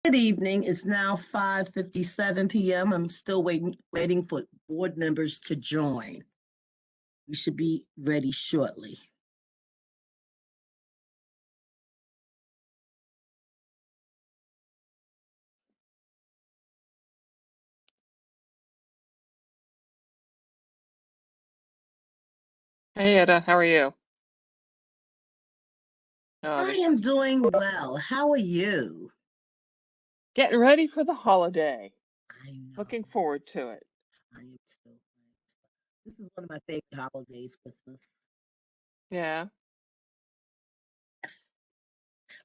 Good evening. It's now 5:57 p.m. I'm still waiting for board members to join. We should be ready shortly. Hey, Etta, how are you? I am doing well. How are you? Getting ready for the holiday. I know. Looking forward to it. I am too. This is one of my favorite holidays, Christmas. Yeah.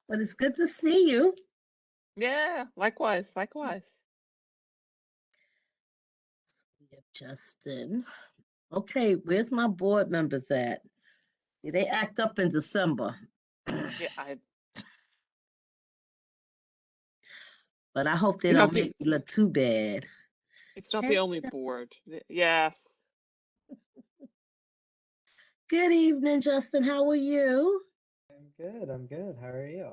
But it's good to see you. Yeah, likewise, likewise. We have Justin. Okay, where's my board members at? They act up in December. Yeah, But I hope they You're not don't make me look too bad. it's not Hey, the only board. Yes. good evening, Justin. How are you? I'm good. I'm good. How are you?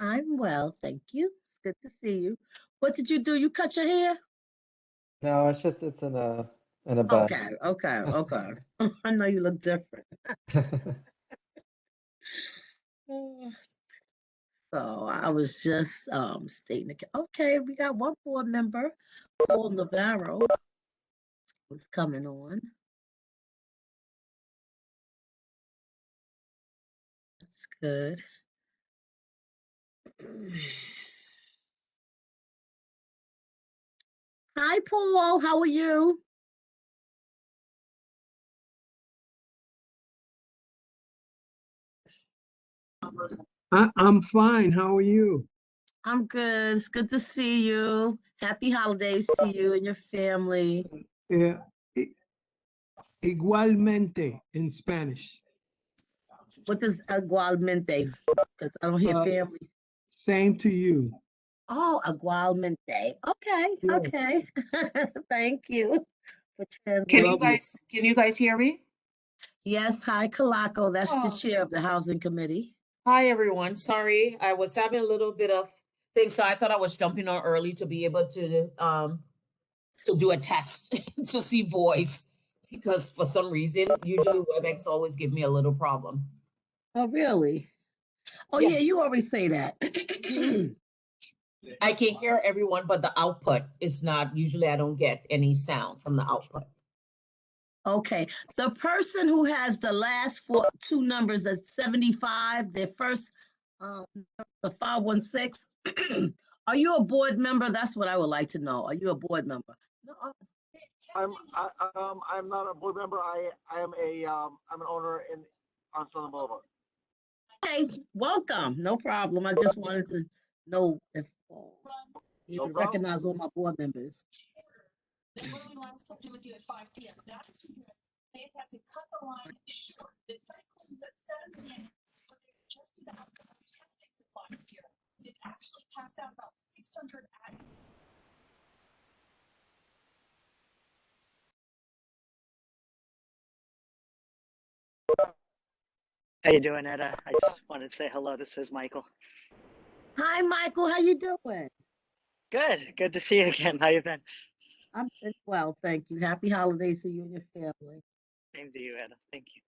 I'm well, thank you. It's good to see you. What did you do? You cut your hair? No, it's in a bun. Okay. I know you look different. So I was just stating again. Okay, we got one board member, Paul Navarro, is coming on. That's good. Hi, Paul. How are you? I'm fine. How are you? I'm good. It's good to see you. Happy holidays to you and your family. Eh, i- igualmente in Spanish. What does igualmente? Because I don't hear Uh, family. Same to you. Oh, igualmente. Okay, Yeah. okay. Thank you for Can translating. you guys hear me? Yes, hi, Kalako. That's the Oh. chair of the Housing Committee. Hi, everyone. Sorry, I was having a little bit of things, so I thought I was jumping on early to be able to do a test to see voice because for some reason, usually WebEx always give me a little problem. Oh, really? Oh, Yes. yeah, you always say that. I can hear everyone, but the output is not, usually I don't get any sound from the output. Okay, the person who has the last two numbers at 75, their first, the 516, are you a board member? That's what I would like to know. Are you a board member? No, I'm not a board member. I'm an owner on Southern Boulevard. okay, welcome. No problem. I just wanted to know if you No problem. recognize all my board members. They really want something with you at 5 p.m. That's because they had to cut the line short. The site closes at 7 p.m. but they adjusted out the things at 5 p.m. It actually passed out about 600 ads. How you doing, Etta? I just wanted to say hello. This is Michael. Hi, Michael. How you doing? Good. Good to see you again. How you been? I'm well, thank you. Happy holidays to you and your family. Same to you, Etta. Thank you.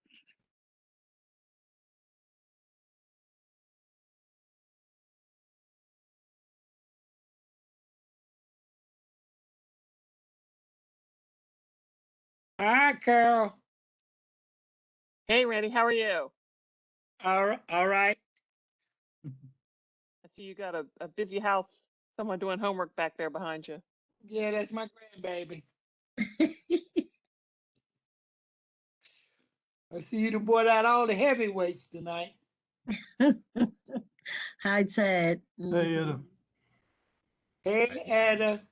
Hi, Carol. Hey, Randy, how are you? All right. I see you got a busy house. Someone doing homework back there behind you. Yeah, that's my grandbaby. I see you done brought out all the heavyweights tonight. Hi, Ted. Hey, Adam. Hey, Ada.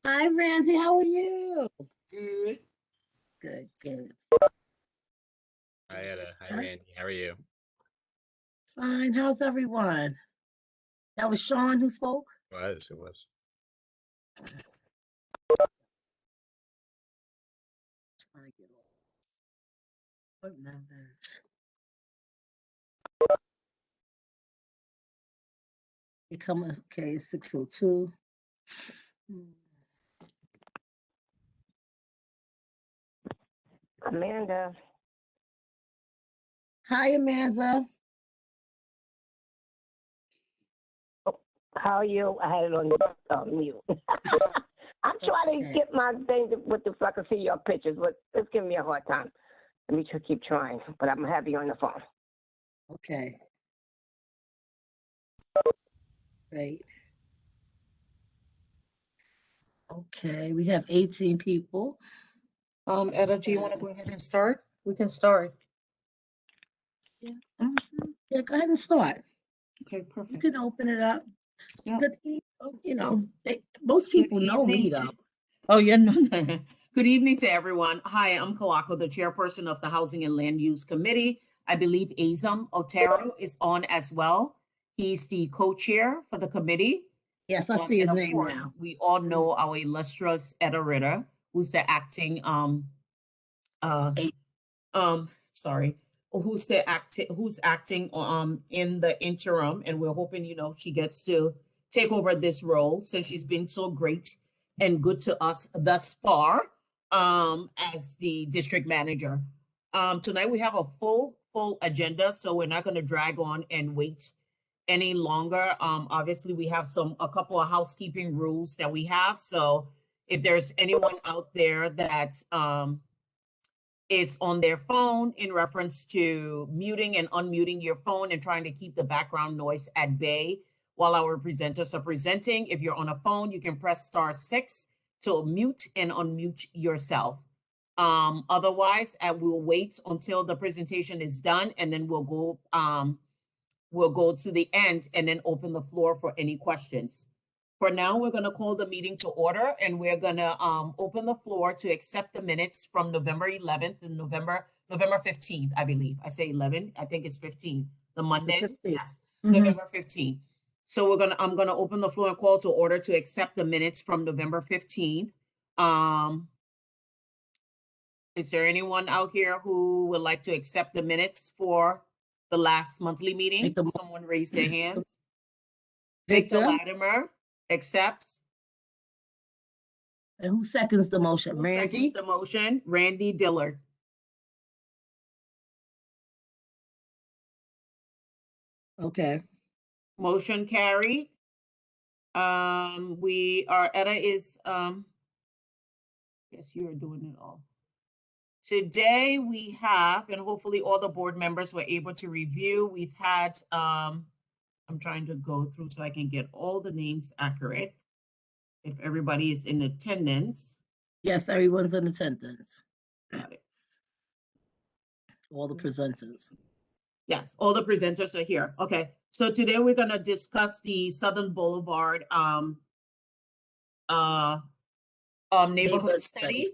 Hi, Randy. How are you? Good. Good, good. Hi, Etta. Hi, Huh? Randy. How are you? Fine. How's everyone? That was Sean who spoke? It was. Trying to get all board members. Become okay, 6:02. Amanda, Hi, Amanda. how are you? I had it on mute. I'm trying to Okay. get my thing with the so I can see your pictures, but it's giving me a hard time. Let me just keep trying, but I'm gonna have you on the phone. Okay. Great. Okay, we have 18 people. Etta, do you want to go ahead and start? We can start. Mhm. Yeah, go ahead and start. Okay, You perfect. can open it up. Yeah. Good, most people know me evening though. Oh, yeah, no. Good evening to everyone. Hi, I'm Kalako, the chairperson of the Housing and Land Use Committee. I believe Azam Otero is on as well. He's the co-chair for the committee. Yes, I see his And of name course, now. we all know our illustrious Etta Ritter, who's the acting Eight. sorry, who's acting in the interim, and we're hoping she gets to take over this role since she's been so great and good to us thus far as the district manager. Tonight we have a full agenda, so we're not going to drag on and wait any longer. Obviously we have a couple of housekeeping rules that we have, so if there's anyone out there that is on their phone in reference to muting and unmuting your phone and trying to keep the background noise at bay while our presenters are presenting. If you're on a phone, you can press *6 to mute and unmute yourself. Otherwise, we'll wait until the presentation is done, and then we'll go to the end and then open the floor for any questions. For now, we're going to call the meeting to order, and we're going to open the floor to accept the minutes from November 11th and November 15th, I believe. I say 11, I think it's 15, the Monday. 15th. Yes, Mhm. November 15th. So I'm going to open the floor and call to order to accept the minutes from November 15th. Is there anyone out here who would like to accept the minutes for the last monthly meeting? Make a mo- Someone raise their hands. Victor, Victor Latimer accepts. and who seconds the motion? Who seconds Randy? the motion? Randy Dillard. Okay. Motion carried. Etta is, yes, you are doing it all. Today we have, and hopefully all the board members were able to review, we've had, I'm trying to go through so I can get all the names accurate. If everybody is in attendance. Yes, everyone's in attendance. Got it. All the presenters. Yes, all the presenters are here. Okay, so today we're gonna discuss the Southern Boulevard neighborhood study.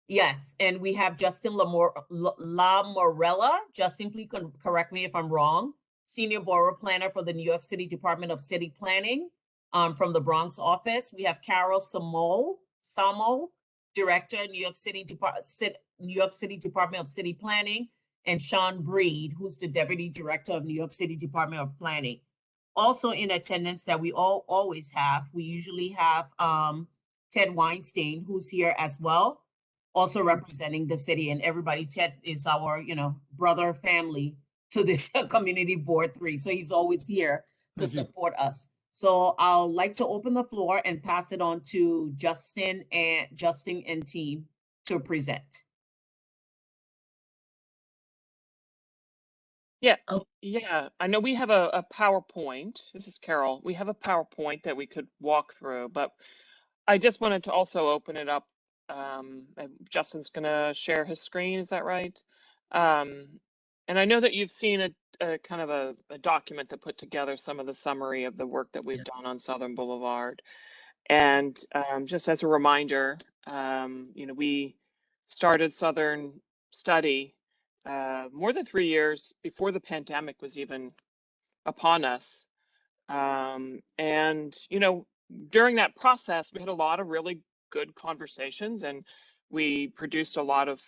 Yes, and we have Justin Lamorella. Justin, please correct me if I'm wrong. Senior Borough Planner for the New York City Department of City Planning from the Bronx office. We have Carol Samo, Director, New York City Department of City Planning, and Sean Breed, who's the Deputy Director of New York City Department of Planning. Also in attendance that we always have, we usually have Ted Weinstein, who's here as well, also representing the city, and everybody. Ted is our, brother family to this community board 3. So he's always here to support us. So I'll like to open the floor and pass it on to Justin and team to present. Yeah. Oh. Yeah. I know we have a PowerPoint. This is Carol. We have a PowerPoint that we could walk through, but I just wanted to also open it up. Justin's going to share his screen. Is that right? And I know that you've seen a kind of a document that put together some of the summary of the work that we've done on Southern Boulevard. And just as a reminder, we started Southern Study more than 3 years before the pandemic was even upon us. And during that process, we had a lot of really good conversations, and we produced a lot of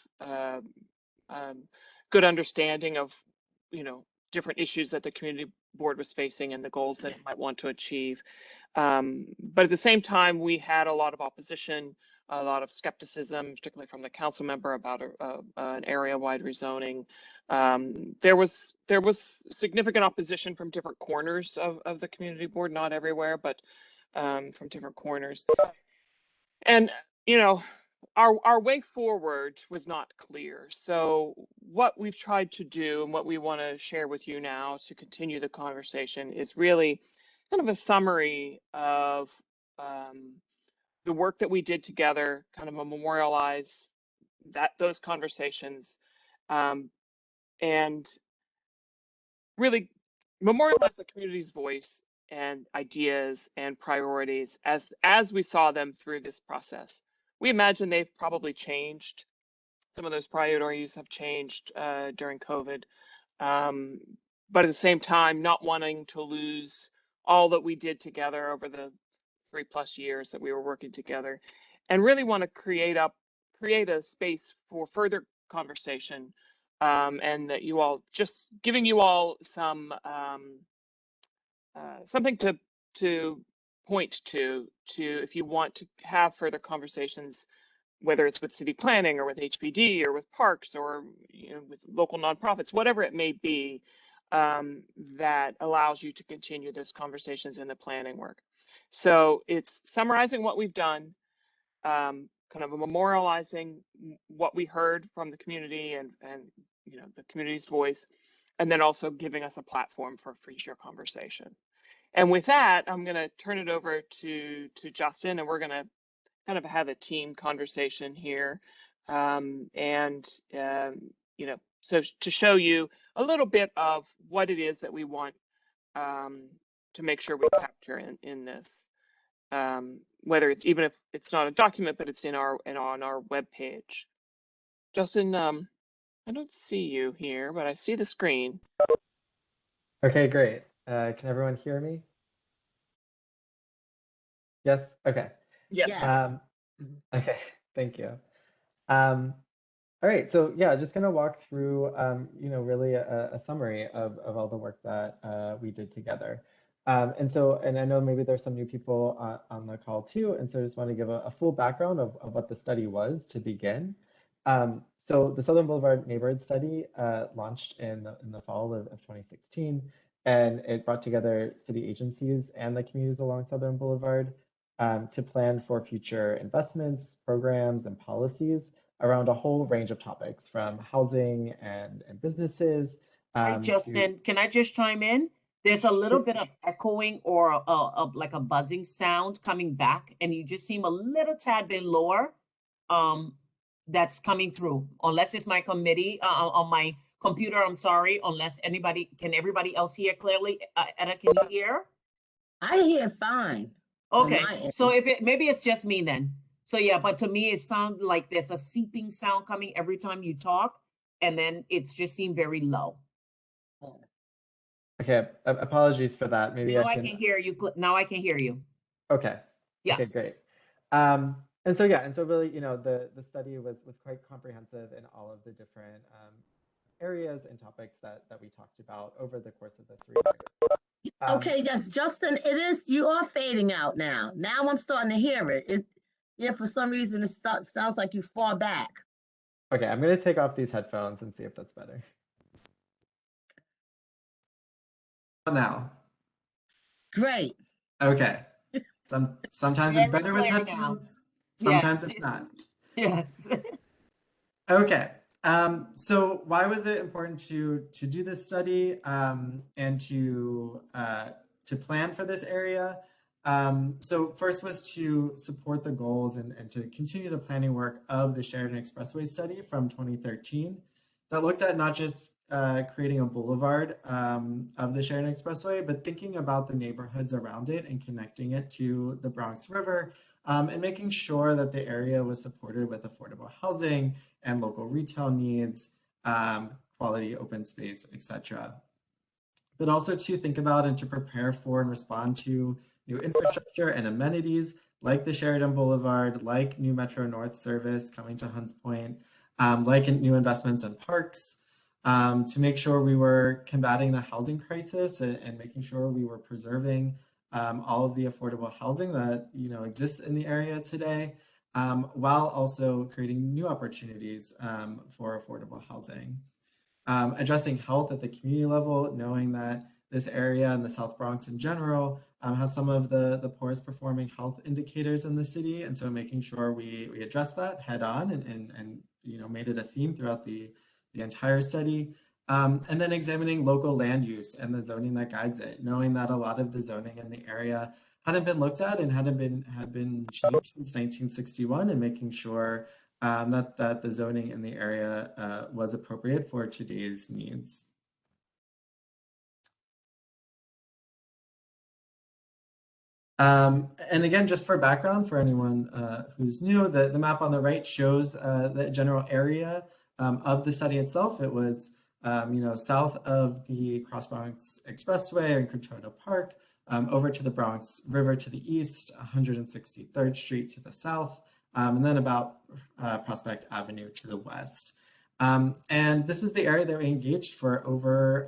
good understanding of different issues that the community board was facing and the goals that it might want to achieve. But at the same time, we had a lot of opposition, a lot of skepticism, particularly from the council member about an area-wide rezoning. There was significant opposition from different corners of the community board, not everywhere, but from different corners. And our way forward was not clear. So what we've tried to do and what we want to share with you now to continue the conversation is really kind of a summary of the work that we did together, kind of a memorialize those conversations, and really memorialize the community's voice and ideas and priorities as we saw them through this process. We imagine they've probably changed. Some of those priorities have changed during COVID, but at the same time, not wanting to lose all that we did together over the 3+ years that we were working together, and really want to create a space for further conversation, and that you all, just giving you all some something to point to if you want to have further conversations, whether it's with city planning or with HPD or with parks or with local nonprofits, whatever it may be, that allows you to continue those conversations in the planning work. So it's summarizing what we've done, kind of memorializing what we heard from the community and the community's voice, and then also giving us a platform for future conversation. And with that, I'm going to turn it over to Justin, and we're going to kind of have a team conversation here, so to show you a little bit of what it is that we want to make sure we capture in this, whether it's, even if it's not a document, but it's on our webpage. Justin, I don't see you here, but I see the screen. Okay, great. Can everyone hear me? Yes? Okay. Yes. Okay, thank you. All right, so yeah, just gonna walk through, really a summary of all the work that we did together. And I know maybe there's some new people on the call too, and so I just want to give a full background of what the study was to begin. So the Southern Boulevard Neighborhood Study launched in the fall of 2016, and it brought together city agencies and the communities along Southern Boulevard to plan for future investments, programs, and policies around a whole range of topics, from housing and businesses. Hi, Justin, can I just chime in? There's a little bit of echoing or like a buzzing sound coming back, and you just seem a little tad bit lower. That's coming through, unless it's my committee on my computer. I'm sorry, unless can everybody else hear clearly? Etta, can you hear? I hear fine. Okay, so maybe it's just me then. So yeah, but to me, it sounds like there's a seeping sound coming every time you talk, and then it's just seemed very low. Okay, apologies for that. Maybe now I can hear you. Now I can hear you. Okay. Yeah. Okay, great. And so really, the study was quite comprehensive in all of the different areas and topics that we talked about over the course of the 3 years. Okay, yes, Justin, you are fading out now. Now I'm starting to hear it. For some reason, it sounds like you far back. Okay, I'm going to take off these headphones and see if that's better. Now. Great. Okay. Sometimes it's better with headphones. Sometimes it's not. Yes. Okay. So why was it important to do this study and to plan for this area? So first was to support the goals and to continue the planning work of the Sheridan Expressway study from 2013 that looked at not just creating a boulevard of the Sheridan Expressway, but thinking about the neighborhoods around it and connecting it to the Bronx River, and making sure that the area was supported with affordable housing and local retail needs, quality open space, etc. But also to think about and to prepare for and respond to new infrastructure and amenities like the Sheridan Boulevard, like new Metro North service coming to Hunts Point, like new investments in parks, to make sure we were combating the housing crisis and making sure we were preserving all of the affordable housing that exists in the area today, while also creating new opportunities for affordable housing. Addressing health at the community level, knowing that this area and the South Bronx in general has some of the poorest performing health indicators in the city. And so making sure we address that head on and made it a theme throughout the entire study. And then examining local land use and the zoning that guides it, knowing that a lot of the zoning in the area hadn't been looked at and had been changed since 1961, and making sure that the zoning in the area was appropriate for today's needs. And again, just for background, for anyone who's new, the map on the right shows the general area of the study itself. It was south of the Cross Bronx Expressway and Crotona Park, over to the Bronx River to the east, 163rd Street to the south, and then about Prospect Avenue to the west. And this was the area that we engaged for over,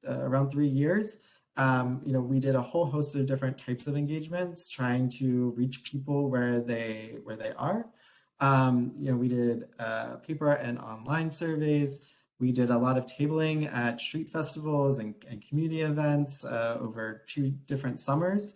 around 3 years. We did a whole host of different types of engagements, trying to reach people where they are. We did paper and online surveys. We did a lot of tabling at street festivals and community events over 2 different summers.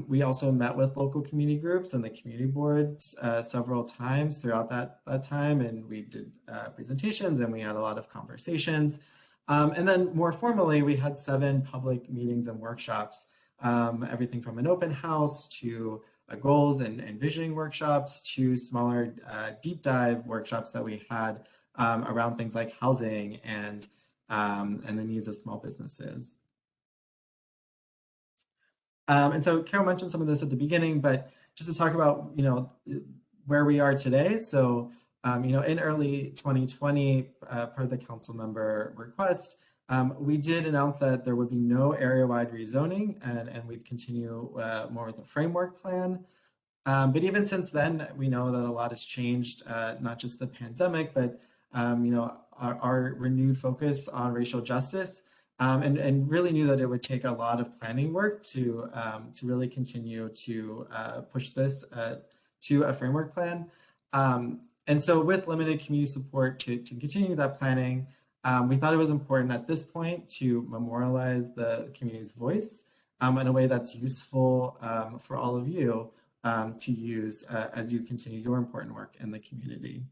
We also met with local community groups and the community boards several times throughout that time, and we did presentations and we had a lot of conversations. And then more formally, we had 7 public meetings and workshops, everything from an open house to goals and visioning workshops to smaller deep dive workshops that we had around things like housing and the needs of small businesses. And so Carol mentioned some of this at the beginning, but just to talk about, where we are today. So, in early 2020, per the council member request, we did announce that there would be no area-wide rezoning and we'd continue more with a framework plan. But even since then, we know that a lot has changed, not just the pandemic, but, our renewed focus on racial justice. And really knew that it would take a lot of planning work to really continue to push this to a framework plan. And so with limited community support to continue that planning, we thought it was important at this point to memorialize the community's voice in a way that's useful for all of you to use as you continue your important work in the community.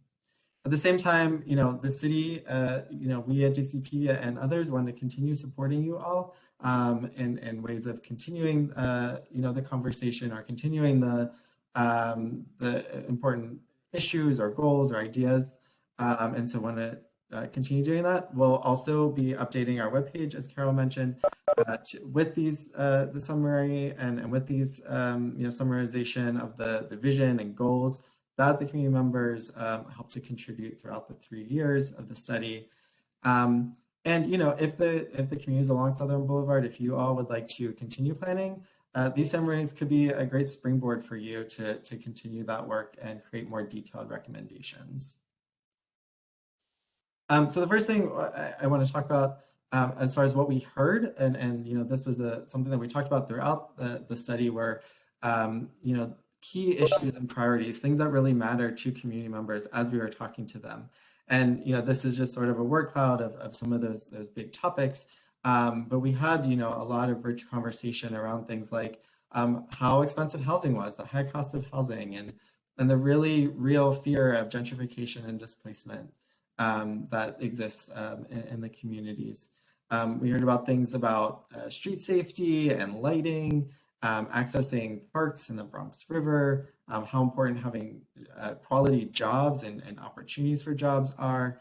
At the same time, the city, we at DCP and others want to continue supporting you all in ways of continuing, the conversation or continuing the important issues or goals or ideas. And so want to continue doing that. We'll also be updating our webpage, as Carol mentioned, with these the summary and with these summarization of the vision and goals that the community members help to contribute throughout the 3 years of the study. And if the communities along Southern Boulevard, if you all would like to continue planning, these summaries could be a great springboard for you to continue that work and create more detailed recommendations. So the first thing I want to talk about as far as what we heard, and this was something that we talked about throughout the study, were key issues and priorities, things that really matter to community members as we were talking to them. And this is just sort of a word cloud of some of those big topics. But we had a lot of rich conversation around things like how expensive housing was, the high cost of housing, and the really real fear of gentrification and displacement that exists in the communities. We heard about things about street safety and lighting, accessing parks in the Bronx River, how important having quality jobs and opportunities for jobs are,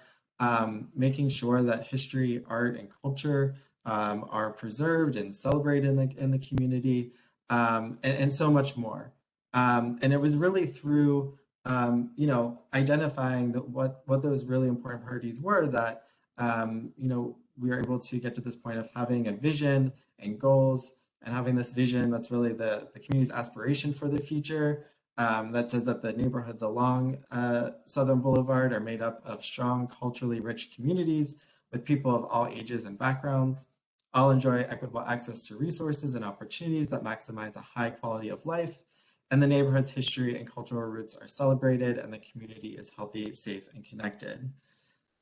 making sure that history, art, and culture are preserved and celebrated in the community, and so much more. And it was really through identifying what those really important priorities were that we were able to get to this point of having a vision and goals, and having this vision that's really the community's aspiration for the future, that says that the neighborhoods along Southern Boulevard are made up of strong, culturally rich communities with people of all ages and backgrounds. All enjoy equitable access to resources and opportunities that maximize a high quality of life, and the neighborhood's history and cultural roots are celebrated, and the community is healthy, safe, and connected.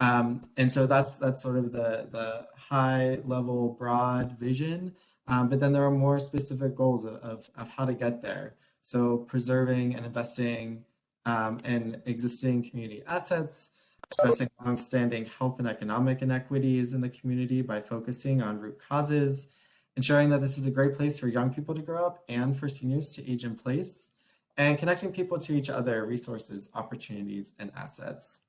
And so that's sort of the high level, broad vision. But then there are more specific goals of how to get there. So preserving and investing in existing community assets, addressing longstanding health and economic inequities in the community by focusing on root causes, ensuring that this is a great place for young people to grow up and for seniors to age in place, and connecting people to each other, resources, opportunities, and assets.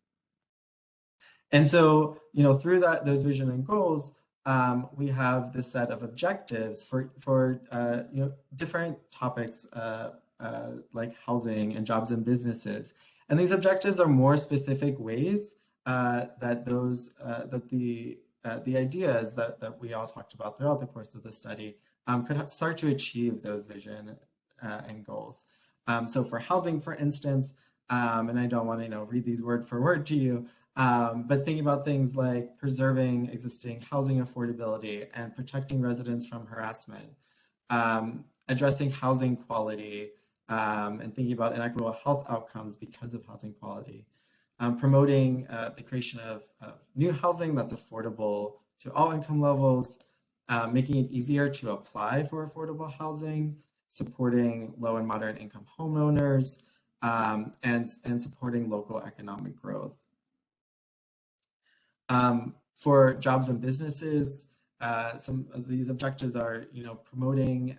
And so, through those vision and goals, we have this set of objectives for different topics like housing and jobs and businesses. And these objectives are more specific ways that the ideas that we all talked about throughout the course of the study could start to achieve those vision and goals. So for housing, for instance, and I don't want to read these word for word to you, but thinking about things like preserving existing housing affordability and protecting residents from harassment, addressing housing quality, and thinking about inequitable health outcomes because of housing quality, promoting the creation of new housing that's affordable to all income levels, making it easier to apply for affordable housing, supporting low and moderate income homeowners, and supporting local economic growth. For jobs and businesses, some of these objectives are, promoting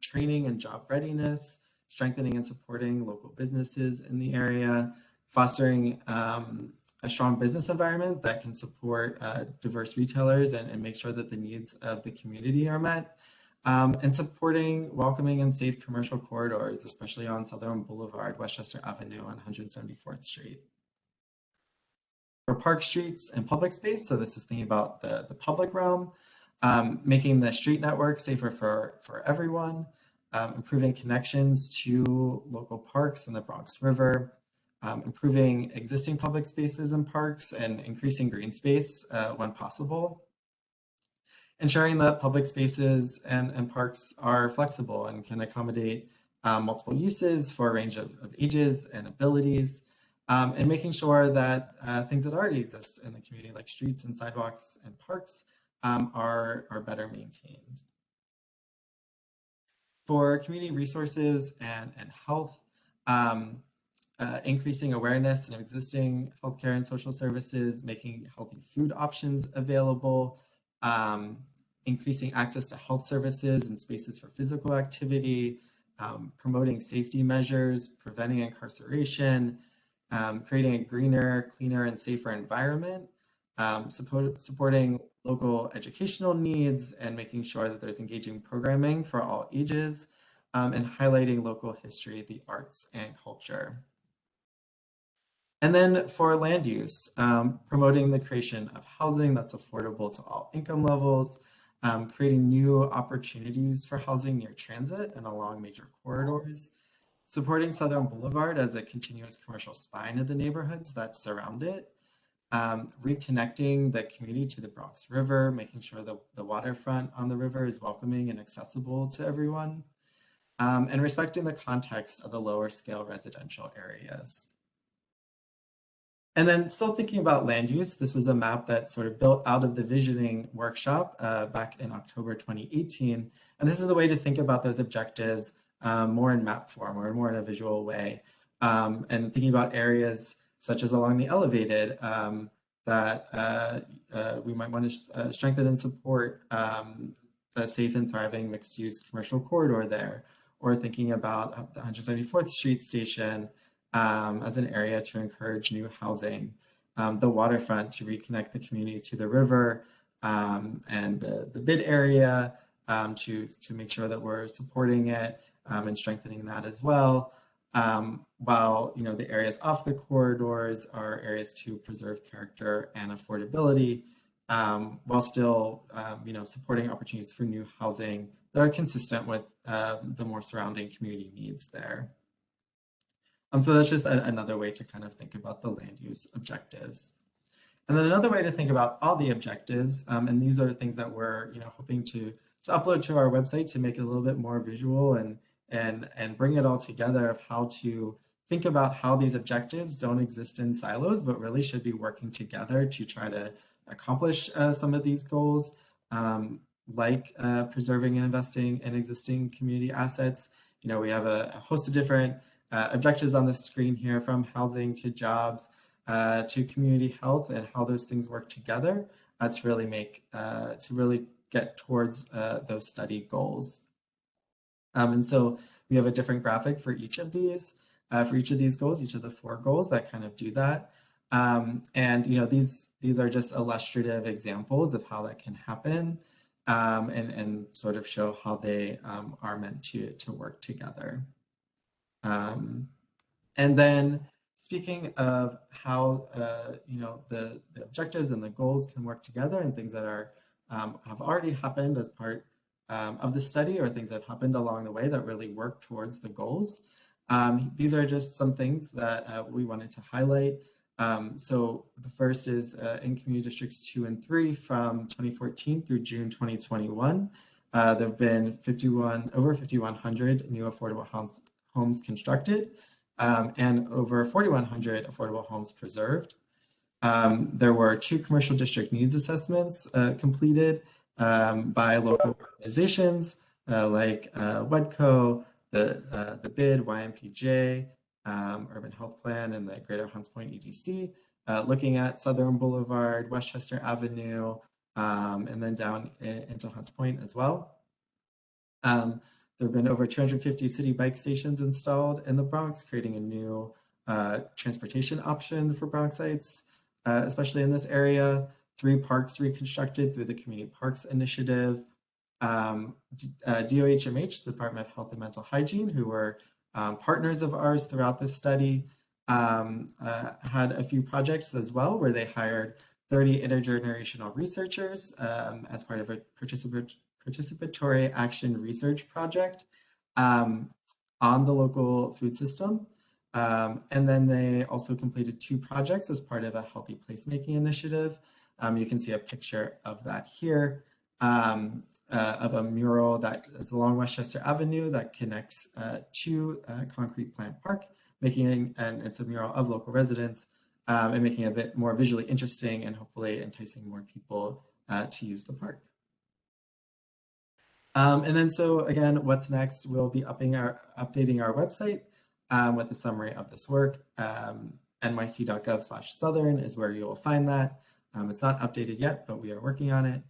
training and job readiness, strengthening and supporting local businesses in the area, fostering a strong business environment that can support diverse retailers and make sure that the needs of the community are met, and supporting welcoming and safe commercial corridors, especially on Southern Boulevard, Westchester Avenue, on 174th Street. For park streets and public space, so this is thinking about the public realm, making the street network safer for everyone, improving connections to local parks in the Bronx River, improving existing public spaces and parks, and increasing green space when possible. Ensuring that public spaces and parks are flexible and can accommodate multiple uses for a range of ages and abilities, and making sure that things that already exist in the community, like streets and sidewalks and parks, are better maintained. For community resources and health, increasing awareness of existing healthcare and social services, making healthy food options available, increasing access to health services and spaces for physical activity, promoting safety measures, preventing incarceration, creating a greener, cleaner, and safer environment, supporting local educational needs, and making sure that there's engaging programming for all ages, and highlighting local history, the arts, and culture. And then for land use, promoting the creation of housing that's affordable to all income levels, creating new opportunities for housing near transit and along major corridors, supporting Southern Boulevard as a continuous commercial spine of the neighborhoods that surround it, reconnecting the community to the Bronx River, making sure that the waterfront on the river is welcoming and accessible to everyone, and respecting the context of the lower scale residential areas. And then still thinking about land use, this was a map that sort of built out of the visioning workshop back in October 2018. And this is the way to think about those objectives more in map form or more in a visual way. And thinking about areas such as along the elevated that we might want to strengthen and support a safe and thriving mixed-use commercial corridor there, or thinking about the 174th Street station as an area to encourage new housing, the waterfront to reconnect the community to the river, and the bid area to make sure that we're supporting it and strengthening that as well. While the areas off the corridors are areas to preserve character and affordability, while still supporting opportunities for new housing that are consistent with the more surrounding community needs there. So that's just another way to kind of think about the land use objectives. And then another way to think about all the objectives, and these are things that we're hoping to upload to our website to make it a little bit more visual and bring it all together, of how to think about how these objectives don't exist in silos, but really should be working together to try to accomplish some of these goals, like preserving and investing in existing community assets. We have a host of different objectives on the screen here, from housing to jobs to community health, and how those things work together to really get towards those study goals. And so we have a different graphic for each of these goals, each of the 4 goals that kind of do that. And these are just illustrative examples of how that can happen, and sort of show how they are meant to work together. And then, speaking of how the objectives and the goals can work together, and things that are have already happened as part of the study, or things that have happened along the way that really work towards the goals. These are just some things that we wanted to highlight. So the first is in Community Districts 2 and 3 from 2014 through June 2021. There have been over 5,100 new affordable homes constructed, and over 4,100 affordable homes preserved. There were 2 commercial district needs assessments completed by local organizations like WEDCO, the BID, YMPJ, Urban Health Plan, and the Greater Hunts Point EDC, looking at Southern Boulevard, Westchester Avenue, and then down into Hunts Point as well. There have been over 250 city bike stations installed in the Bronx, creating a new transportation option for Bronxites, especially in this area. 3 parks reconstructed through the Community Parks Initiative. DOHMH, the Department of Health and Mental Hygiene, who were partners of ours throughout this study, had a few projects as well, where they hired 30 intergenerational researchers as part of a participatory action research project on the local food system. And then they also completed 2 projects as part of a healthy placemaking initiative. You can see a picture of that here, of a mural that is along Westchester Avenue that connects to Concrete Plant Park, and it's a mural of local residents, and making it a bit more visually interesting and hopefully enticing more people to use the park. And then, so again, what's next? We'll be updating our website with a summary of this work. nyc.gov/southern is where you will find that. It's not updated yet, but we are working on it.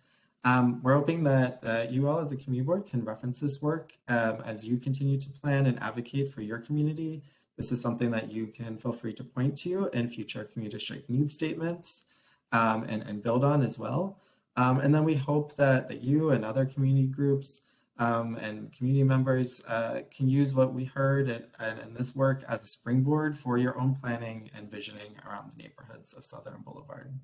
We're hoping that you all as a community board can reference this work as you continue to plan and advocate for your community. This is something that you can feel free to point to in future community district needs statements and build on as well. And then we hope that you and other community groups and community members can use what we heard and this work as a springboard for your own planning and visioning around the neighborhoods of Southern Boulevard.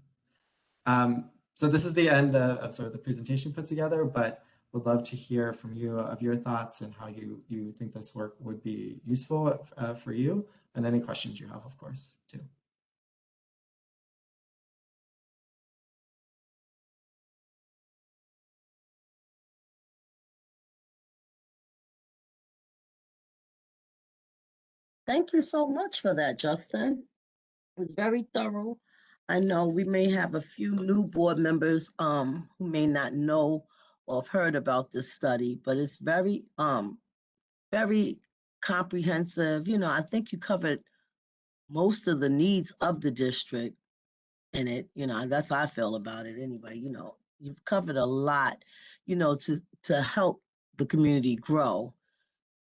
So this is the end of sort of the presentation put together, but would love to hear from you of your thoughts and how you think this work would be useful for you, and any questions you have, of course, too. Thank you so much for that, Justin. It was very thorough. I know we may have a few new board members who may not know or have heard about this study, but it's very, very comprehensive. I think you covered most of the needs of the district in it. That's how I feel about it anyway. You've covered a lot. to help the community grow.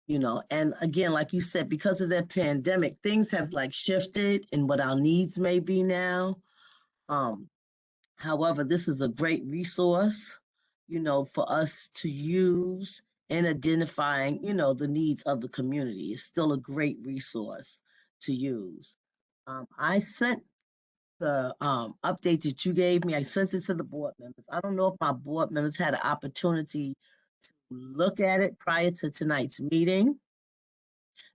And again, like you said, because of that pandemic, things have like shifted in what our needs may be now. However, this is a great resource, for us to use in identifying, the needs of the community. It's still a great resource to use. I sent the update that you gave me. I sent it to the board members. I don't know if my board members had an opportunity to look at it prior to tonight's meeting.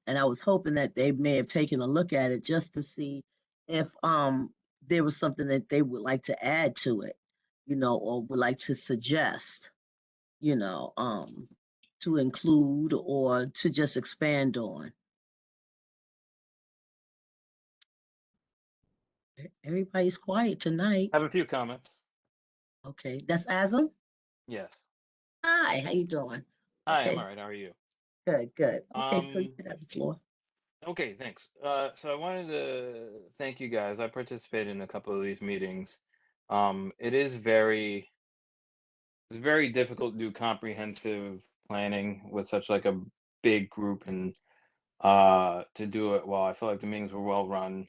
And I was hoping that they may have taken a look at it just to see if there was something that they would like to add to it, or would like to suggest, to include or to just expand on. Everybody's quiet tonight. I have a few comments. Okay, that's Azam. Yes. Hi, how you doing? Hi, Okay, I'm all right. How are you? good, good. Okay, so you Um, can have the floor. okay, thanks. So I wanted to thank you guys. I participated in a couple of these meetings. It is it's very difficult to do comprehensive planning with such like a big group and to do it well. I feel like the meetings were well run.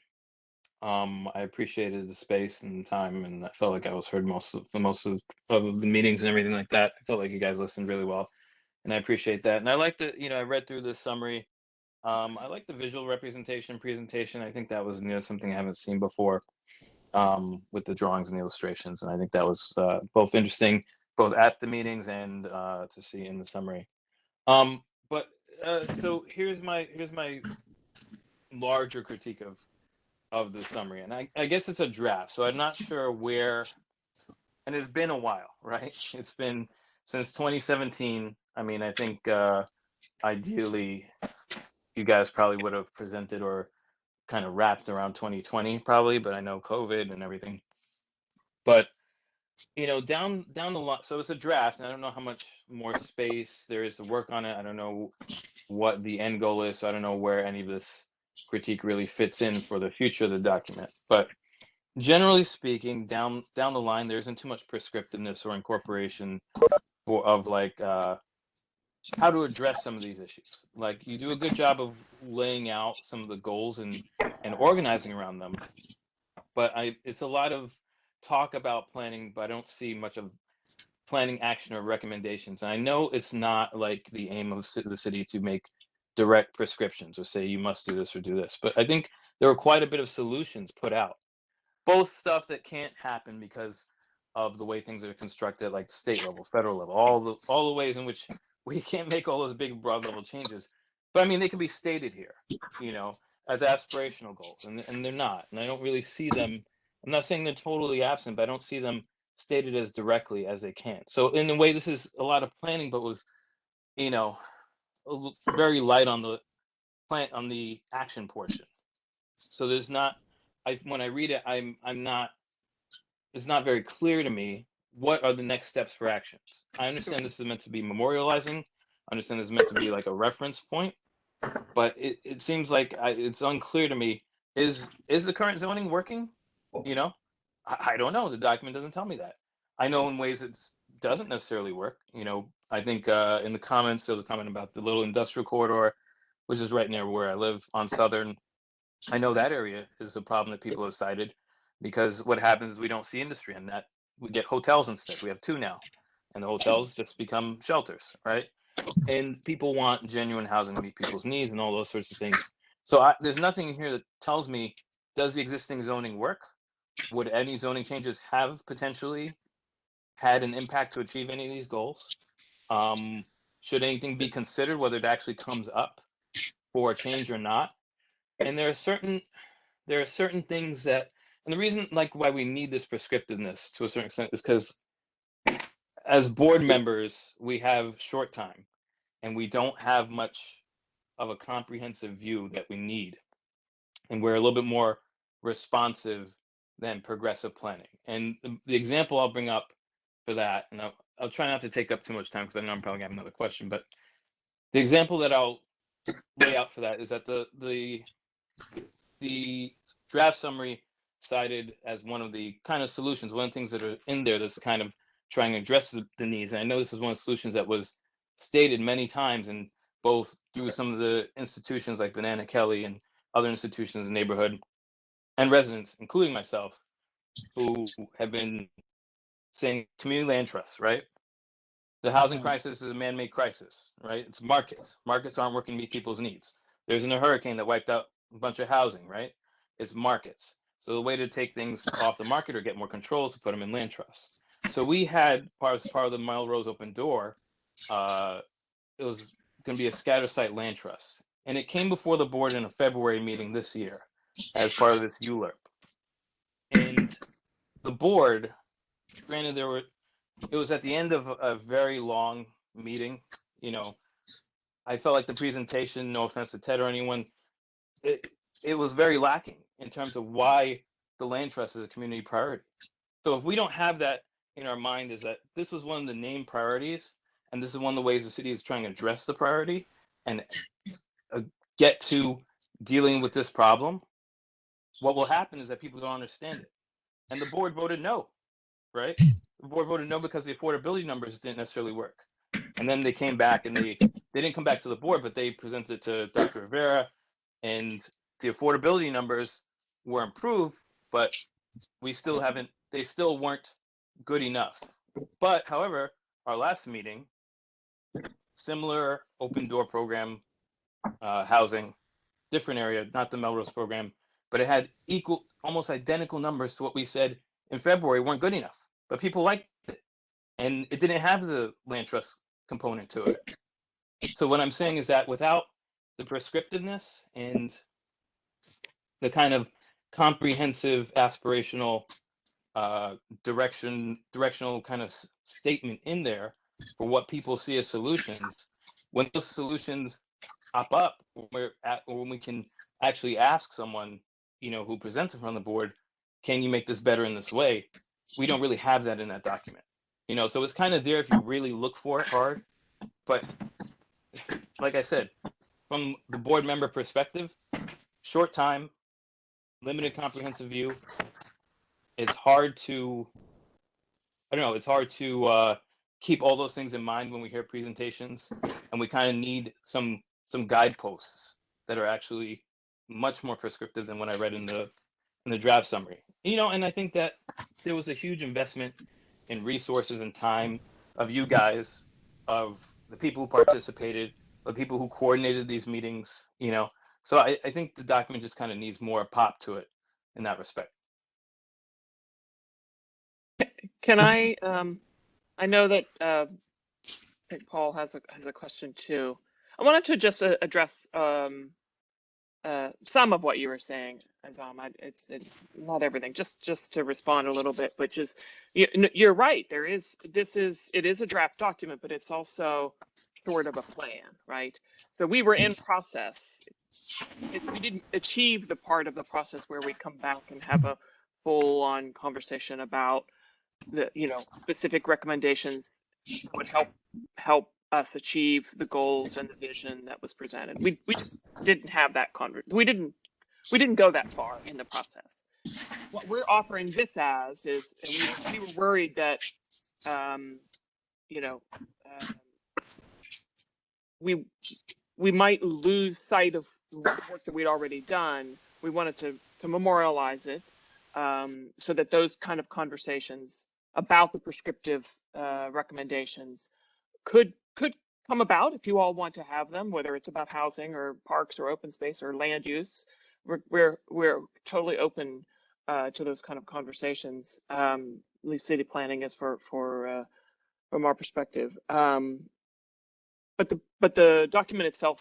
I appreciated the space and time, and I felt like I was heard of the meetings and everything like that. I felt like you guys listened really well, and I appreciate that. And I like the, I read through the summary. I like the visual presentation. I think that was something I haven't seen before, with the drawings and the illustrations, and I think that was both interesting, both at the meetings and to see in the summary. But so here's my larger critique of the summary, and I guess it's a draft, so I'm not sure where, and it's been a while, right? It's been since 2017. I mean, I think ideally you guys probably would have presented or kind of wrapped around 2020 probably, but I know COVID and everything. But down the line, so it's a draft, and I don't know how much more space there is to work on it. I don't know what the end goal is, so I don't know where any of this critique really fits in for the future of the document. But generally speaking, down the line, there isn't too much prescriptiveness or incorporation of like how to address some of these issues. Like, you do a good job of laying out some of the goals and organizing around them, but it's a lot of talk about planning, but I don't see much of planning action or recommendations. And I know it's not like the aim of the city to make direct prescriptions or say you must do this or do this, but I think there were quite a bit of solutions put out, both stuff that can't happen because of the way things are constructed, like state level, federal level, all the ways in which we can't make all those big broad level changes. But I mean, they can be stated here, as aspirational goals, and they're not, and I don't really see them. I'm not saying they're totally absent, but I don't see them stated as directly as they can. So in a way, this is a lot of planning, but with, very light on the action portion. So there's not, when I read it, it's not very clear to me what are the next steps for actions. I understand this is meant to be memorializing. I understand this is meant to be like a reference point, but it seems like it's unclear to me. Is the current zoning working? I don't know. The document doesn't tell me that. I know in ways it doesn't necessarily work. I think in the comments, there was a comment about the little industrial corridor, which is right near where I live on Southern. I know that area is a problem that people have cited, because what happens is we don't see industry in that. We get hotels instead. We have two now, and the hotels just become shelters, right? And people want genuine housing to meet people's needs and all those sorts of things. So there's nothing in here that tells me, does the existing zoning work? Would any zoning changes have potentially had an impact to achieve any of these goals? Should anything be considered, whether it actually comes up for a change or not? And there are certain things that, and the reason like why we need this prescriptiveness to a certain extent is because as board members, we have short time and we don't have much of a comprehensive view that we need. And we're a little bit more responsive than progressive planning. And the example I'll bring up for that, and I'll try not to take up too much time because I know I'm probably gonna have another question, but the example that I'll lay out for that is that the draft summary cited as one of the kind of solutions, one of the things that are in there that's kind of trying to address the needs. And I know this is one of the solutions that was stated many times, and both through some of the institutions like Banana Kelly and other institutions in the neighborhood, and residents, including myself, who have been saying community land trusts, right? The housing crisis is a man-made crisis, right? It's markets. Markets aren't working to meet people's needs. There's a hurricane that wiped out a bunch of housing, right? It's markets. So the way to take things off the market or get more control is to put them in land trusts. So we had as part of the Melrose Open Door, it was going to be a scatter site land trust. And it came before the board in a February meeting this year as part of this ULURP. And the board, granted, it was at the end of a very long meeting. You know, I felt like the presentation, no offense to Ted or anyone, it was very lacking in terms of why the land trust is a community priority. So if we don't have that in our mind, is that this was one of the named priorities, and this is one of the ways the city is trying to address the priority and get to dealing with this problem, what will happen is that people don't understand it. And the board voted no, right? The board voted no because the affordability numbers didn't necessarily work. And then they came back and they didn't come back to the board, but they presented it to Dr. Rivera, and the affordability numbers were improved, but they still weren't good enough. But however, our last meeting, similar open door program, housing, different area, not the Melrose program, but it had almost identical numbers to what we said in February weren't good enough, but people liked it. And it didn't have the land trust component to it. So what I'm saying is that without the prescriptiveness and the kind of comprehensive aspirational directional kind of statement in there for what people see as solutions, when those solutions pop up, when we can actually ask someone, you know, who presents in front of the board, can you make this better in this way? We don't really have that in that document, you know. So it's kind of there if you really look for it hard. But like I said, from the board member perspective, short time, limited comprehensive view, it's hard to, it's hard to keep all those things in mind when we hear presentations, and we kind of need some guideposts that are actually much more prescriptive than what I read in the draft summary. You know, and I think that there was a huge investment in resources and time of you guys, of the people who participated, the people who coordinated these meetings, you know. So I think the document just kind of needs more pop to it in that respect. Can I know that Paul has a question too. I wanted to just address some of what you were saying, Azam. It's not everything. Just to respond a little bit, which is you're right. It is a draft document, but it's also sort of a plan, right? So we were in process. We didn't achieve the part of the process where we come back and have a full-on conversation about the specific recommendations that would help us achieve the goals and the vision that was presented. We just didn't have that we didn't go that far in the process. What we're offering this as is, and we were worried that we might lose sight of work that we'd already done. We wanted to memorialize it, so that those kind of conversations about the prescriptive recommendations could come about if you all want to have them, whether it's about housing or parks or open space or land use. We're totally open to those kind of conversations. At least city planning is from our perspective. But the document itself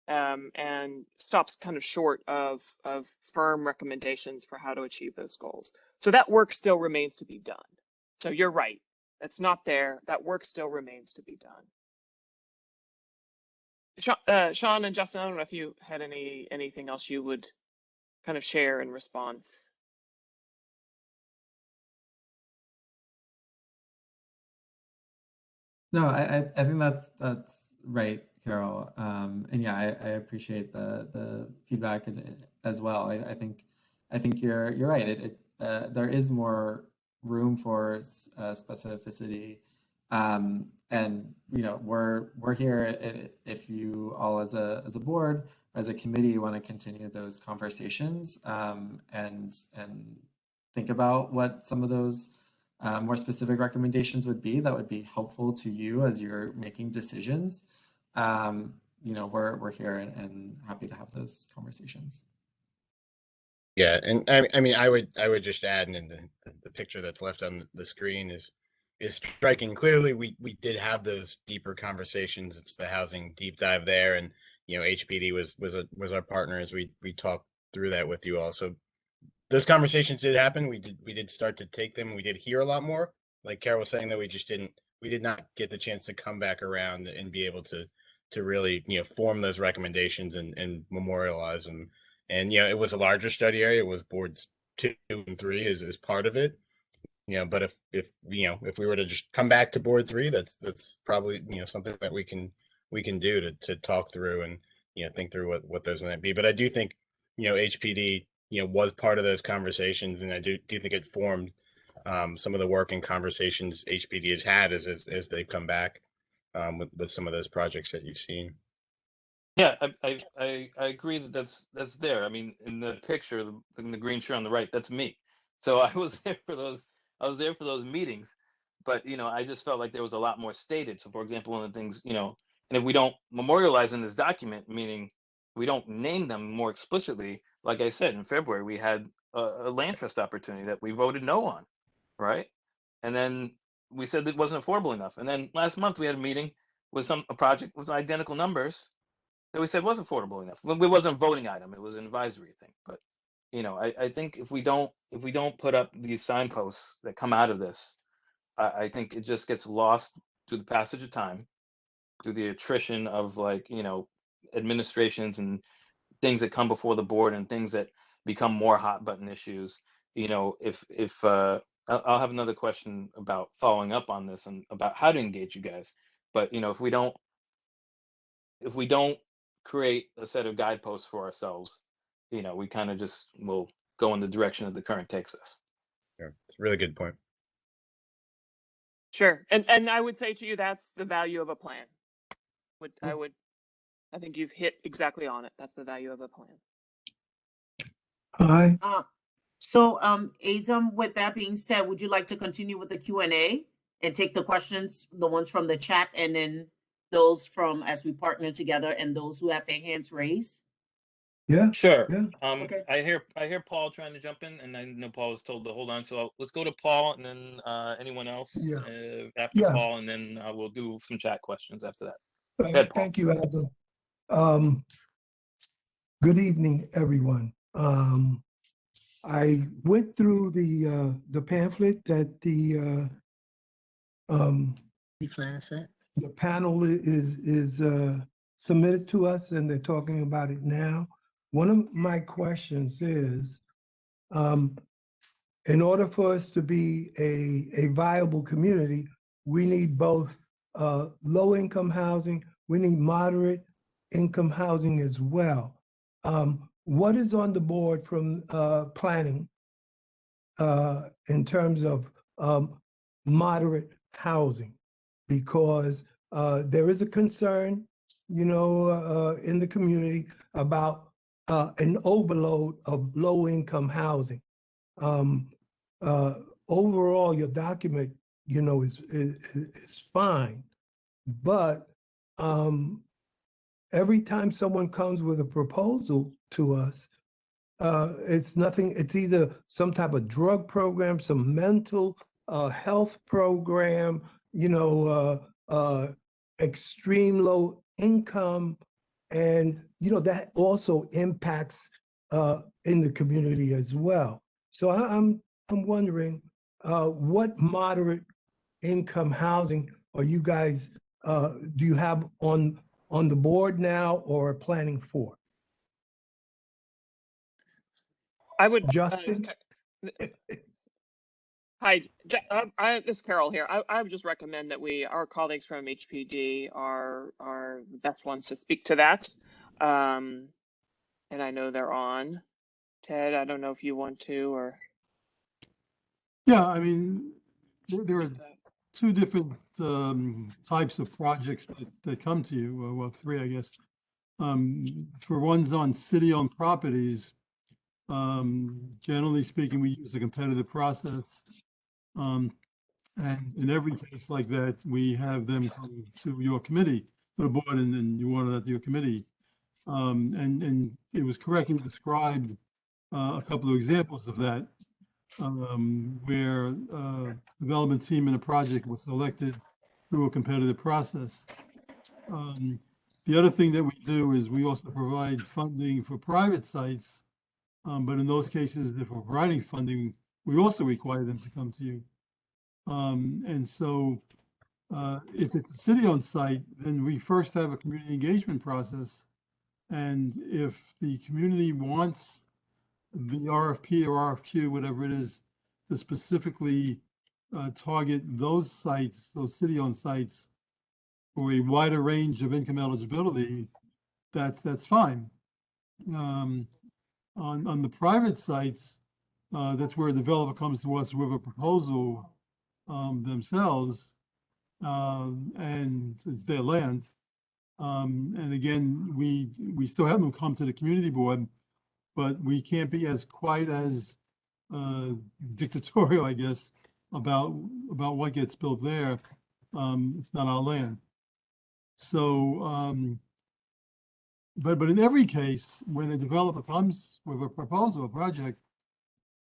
and stops kind of short of firm recommendations for how to achieve those goals. So that work still remains to be done. So you're right. That's not there. That work still remains to be done. Sean and Justin, I don't know if you had anything else you would kind of share in response. No, I think that's right, Carol. And yeah, I appreciate the feedback as well. I think you're right. There is more room for specificity. And we're here if you all as a board, as a committee, want to continue those conversations and think about what some of those more specific recommendations would be that would be helpful to you as you're making decisions. We're here and happy to have those conversations. Yeah, and I mean, I would just add, and the picture that's left on the screen is striking. Clearly, we did have those deeper conversations. It's the housing deep dive there, and HPD was our partner as we talked through that with you all. So those conversations did happen. We did start to take them. We did hear a lot more. Like Carol was saying, that we did not get the chance to come back around and be able to really form those recommendations and memorialize them. And it was a larger study area. It was boards 2 and 3 as part of it. But if we were to just come back to board 3, that's probably something that we can do to talk through and think through what those might be. But I do think HPD was part of those conversations, and I do think it formed some of the work and conversations HPD has had as they come back with some of those projects that you've seen. Yeah, I agree that's there. I mean, in the picture, in the green shirt on the right, that's me. So I was there for those meetings, but I just felt like there was a lot more stated. So for example, one of the things, and if we don't memorialize in this document, meaning we don't name them more explicitly, like I said, in February, we had a land trust opportunity that we voted no on, right? And then we said it wasn't affordable enough. And then last month we had a meeting with a project with identical numbers that we said was affordable enough. It wasn't a voting item; it was an advisory thing. But I think if we don't put up these signposts that come out of this, I think it just gets lost through the passage of time, through the attrition of administrations and things that come before the board and things that become more hot button issues. If I'll have another question about following up on this and about how to engage you guys. But if we don't create a set of guideposts for ourselves, we kind of just will go in the direction that the current takes us. Yeah, it's a really good point. Sure. And I would say to you, that's the value of a plan. I think you've hit exactly on it. That's the value of a plan. Hi. So, Azam, with that being said, would you like to continue with the Q&A and take the questions, the ones from the chat, and then those from as we partner together and those who have their hands raised? Yeah. Sure. Yeah. Okay. I hear Paul trying to jump in, and I know Paul was told to hold on. So let's go to Paul, and then anyone else after Paul, and then we'll do some chat questions after that. Go ahead, Paul. Thank you, Azam. Good evening, everyone. I went through the pamphlet that the panel is submitted to us, and they're talking about it now. One of my questions is, in order for us to be a viable community, we need both low-income housing, we need moderate income housing as well. What is on the board from planning in terms of moderate housing? Because there is a concern, in the community about an overload of low-income housing. Overall, your document, is fine, but every time someone comes with a proposal to us, it's nothing. It's either some type of drug program, some mental health program, extreme low income, and that also impacts in the community as well. So I'm wondering what moderate income housing are you guys do you have on the board now or are planning for? I would Justin. Hi, this is Carol here. I would just recommend that our colleagues from HPD are the best ones to speak to that. And I know they're on. Ted, I don't know if you want to or. Yeah, I mean, there are two different types of projects that come to you. Well, three, I guess. For ones on city-owned properties, generally speaking, we use a competitive process. Um, and in every case like that, we have them come to your committee, to the board, and then you want it at your committee. And it was correctly described, a couple of examples of that, where development team in a project was selected through a competitive process. The other thing that we do is we also provide funding for private sites. But in those cases, if we're providing funding, we also require them to come to you. And so if it's a city-owned site, then we first have a community engagement process. And if the community wants the RFP or RFQ, whatever it is, to specifically target those sites, those city-owned sites, for a wider range of income eligibility, that's fine. On the private sites, that's where a developer comes to us with a proposal themselves, and it's their land. And again, we still have them come to the community board, but we can't be as quite as dictatorial, I guess, about what gets built there. It's not our land. So, but in every case, when a developer comes with a proposal, a project,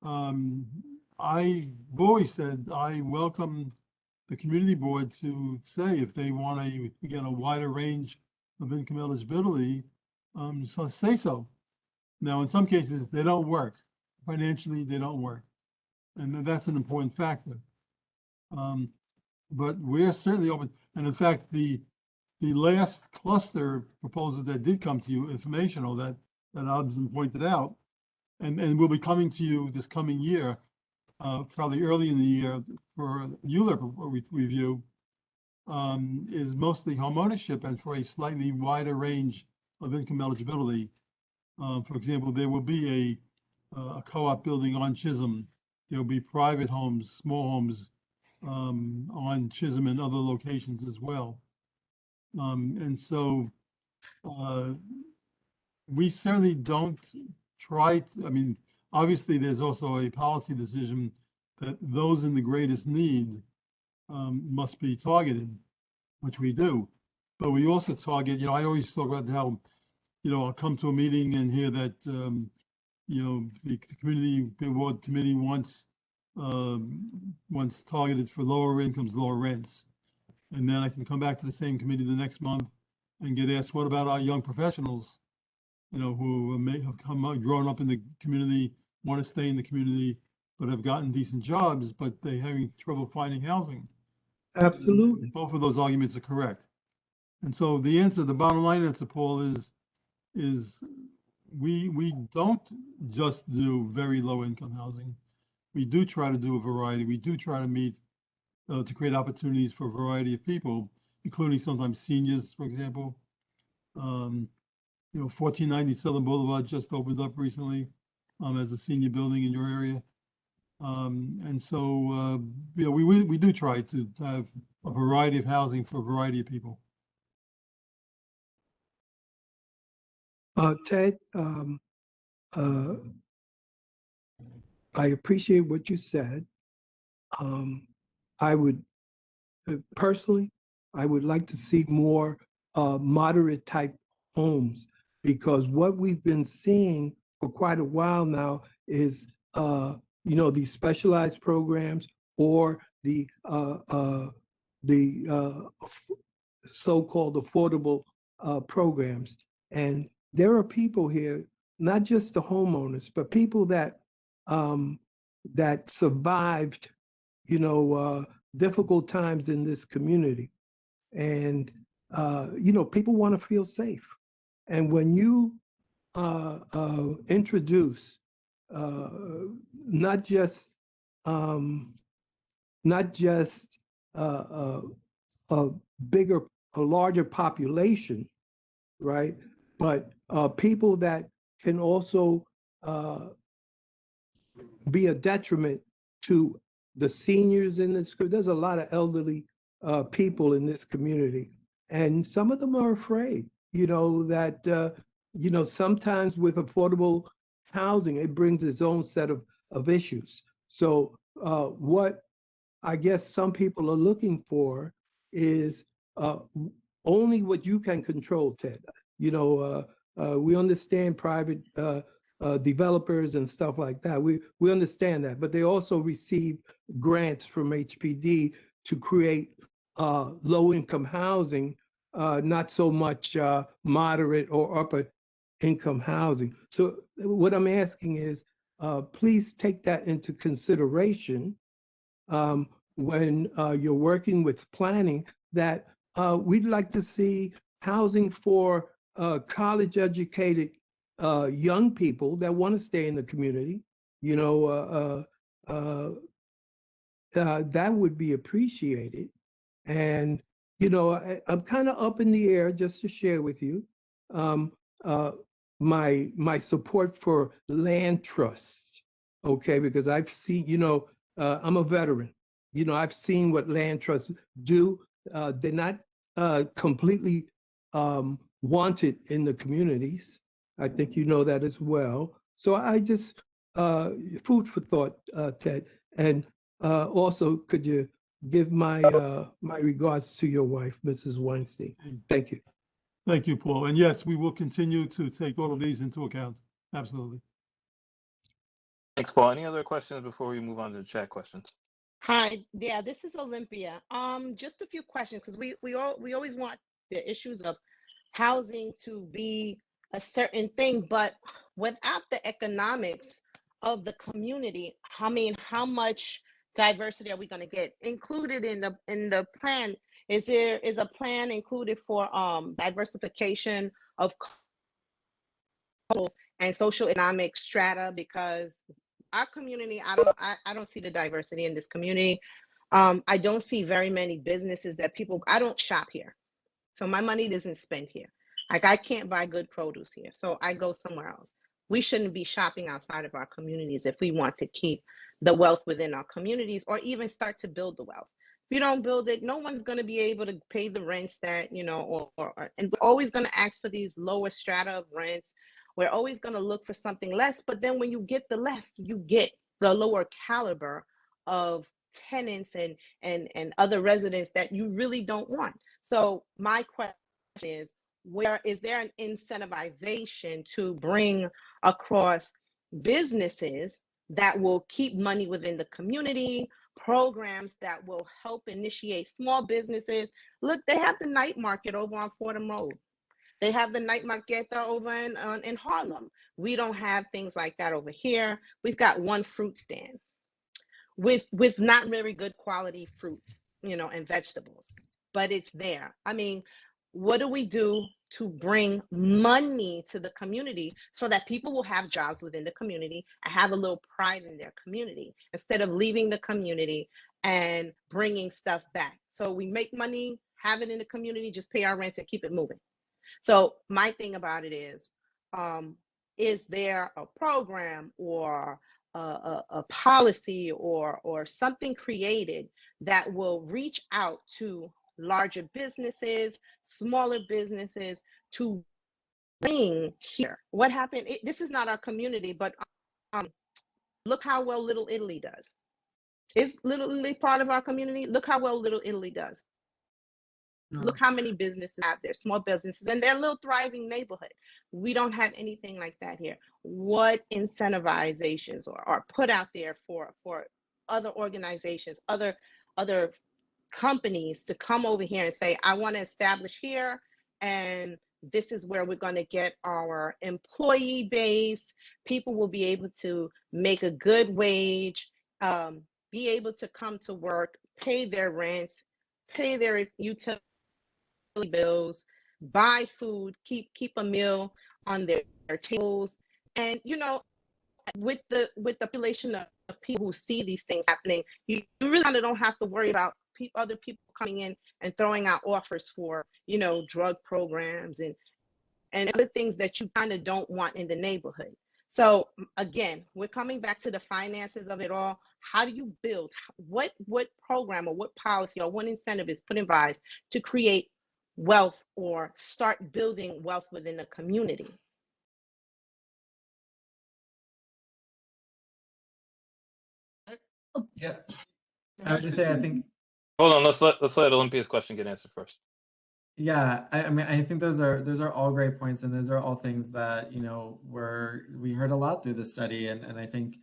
I've always said I welcome the community board to say if they want to get a wider range of income eligibility, so say so. Now, in some cases, they don't work. Financially, they don't work. And that's an important factor. But we're certainly open. And in fact, the last cluster proposal that did come to you, informational, that Obson pointed out, and will be coming to you this coming year, probably early in the year for ULURP review, is mostly homeownership and for a slightly wider range of income eligibility. For example, there will be a co-op building on Chisholm. There will be private homes, small homes on Chisholm and other locations as well. And so we certainly don't try to, I mean, obviously there's also a policy decision that those in the greatest need must be targeted, which we do. But we also target, I always talk about how, I'll come to a meeting and hear that, the community board committee wants targeted for lower incomes, lower rents. And then I can come back to the same committee the next month and get asked, what about our young professionals, who may have grown up in the community, want to stay in the community, but have gotten decent jobs, but they're having trouble finding housing. Absolutely. And both of those arguments are correct. And so the answer, the bottom line answer, Paul, is we don't just do very low income housing. We do try to do a variety. We do try to meet, to create opportunities for a variety of people, including sometimes seniors, for example. 1490 Southern Boulevard just opened up recently as a senior building in your area. And so, we do try to have a variety of housing for a variety of people. Ted, I appreciate what you said. I would personally, I would like to see more moderate type homes, because what we've been seeing for quite a while now is, these specialized programs or the so-called affordable programs. And there are people here, not just the homeowners, but people that that survived, difficult times in this community. And, people want to feel safe. And when you introduce not just a larger population, right? But people that can also be a detriment to the seniors in this, there's a lot of elderly people in this community. And some of them are afraid, that, sometimes with affordable housing, it brings its own set of issues. So what I guess some people are looking for is only what you can control, Ted. We understand private developers and stuff like that. We understand that, but they also receive grants from HPD to create low-income housing, not so much moderate or upper income housing. So what I'm asking is, please take that into consideration when you're working with planning, that we'd like to see housing for college-educated young people that want to stay in the community. That would be appreciated. And, I'm kind of up in the air, just to share with you, my support for land trusts, okay? Because I've seen, I'm a veteran. I've seen what land trusts do. They're not completely wanted in the communities. I think you know that as well. So I just, food for thought, Ted. And also, could you give my my regards to your wife, Mrs. Weinstein? Thank you. Thank you, Paul. And yes, we will continue to take all of these into account. Absolutely. Thanks, Paul. Any other questions before we move on to the chat questions? Hi, yeah, this is Olympia. Just a few questions, because we always want the issues of housing to be a certain thing, but without the economics of the community, how much diversity are we going to get included in the plan? Is a plan included for diversification of cultural and social economic strata? Because our community, I don't see the diversity in this community. I don't see very many businesses that I don't shop here. So my money isn't spent here. Like, I can't buy good produce here, so I go somewhere else. We shouldn't be shopping outside of our communities if we want to keep the wealth within our communities, or even start to build the wealth. If you don't build it, no one's going to be able to pay the rents that, and we're always going to ask for these lower strata of rents. We're always going to look for something less, but then when you get the less, you get the lower caliber of tenants and other residents that you really don't want. So my question is, where is there an incentivization to bring across businesses that will keep money within the community, programs that will help initiate small businesses? Look, they have the night market over on Fordham Road. They have the night market over in Harlem. We don't have things like that over here. We've got one fruit stand with not very good quality fruits, and vegetables, but it's there. What do we do to bring money to the community so that people will have jobs within the community and have a little pride in their community, instead of leaving the community and bringing stuff back? So we make money, have it in the community, just pay our rents and keep it moving. So my thing about it is there a program or a policy or something created that will reach out to larger businesses, smaller businesses, to bring here? What happened? This is not our community, but look how well Little Italy does. Is Little Italy part of our community? Look how well Little Italy does. Look how many businesses have there, small businesses, and they're a little thriving neighborhood. We don't have anything like that here. What incentivizations are put out there for other organizations, other companies to come over here and say, I want to establish here, and this is where we're going to get our employee base. People will be able to make a good wage, be able to come to work, pay their rents, pay their utility bills, buy food, keep a meal on their tables. And with the population of people who see these things happening, you really kind of don't have to worry about other people coming in and throwing out offers for drug programs and other things that you kind of don't want in the neighborhood. So again, we're coming back to the finances of it all. How do you build? What program or what policy or what incentive is put in place to create wealth or start building wealth within the community? Yeah, I would just say, I think, Hold on, let's let Olympia's question get answered first. yeah, I mean, I think those are all great points, and those are all things that, we heard a lot through the study, and I think,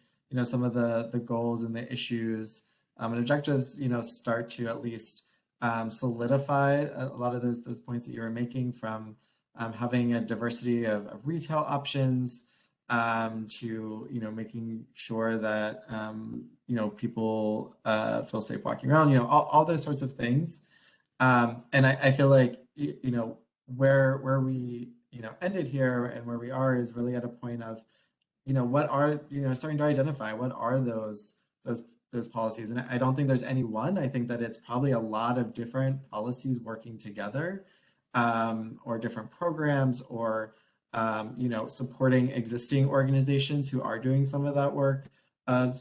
some of the goals and the issues and objectives, start to at least solidify a lot of those points that you were making, from having a diversity of retail options, to making sure that people feel safe walking around, all those sorts of things. And I feel like where we ended here and where we are is really at a point of what are starting to identify what are those policies. And I don't think there's any one. I think that it's probably a lot of different policies working together, or different programs, or supporting existing organizations who are doing some of that work of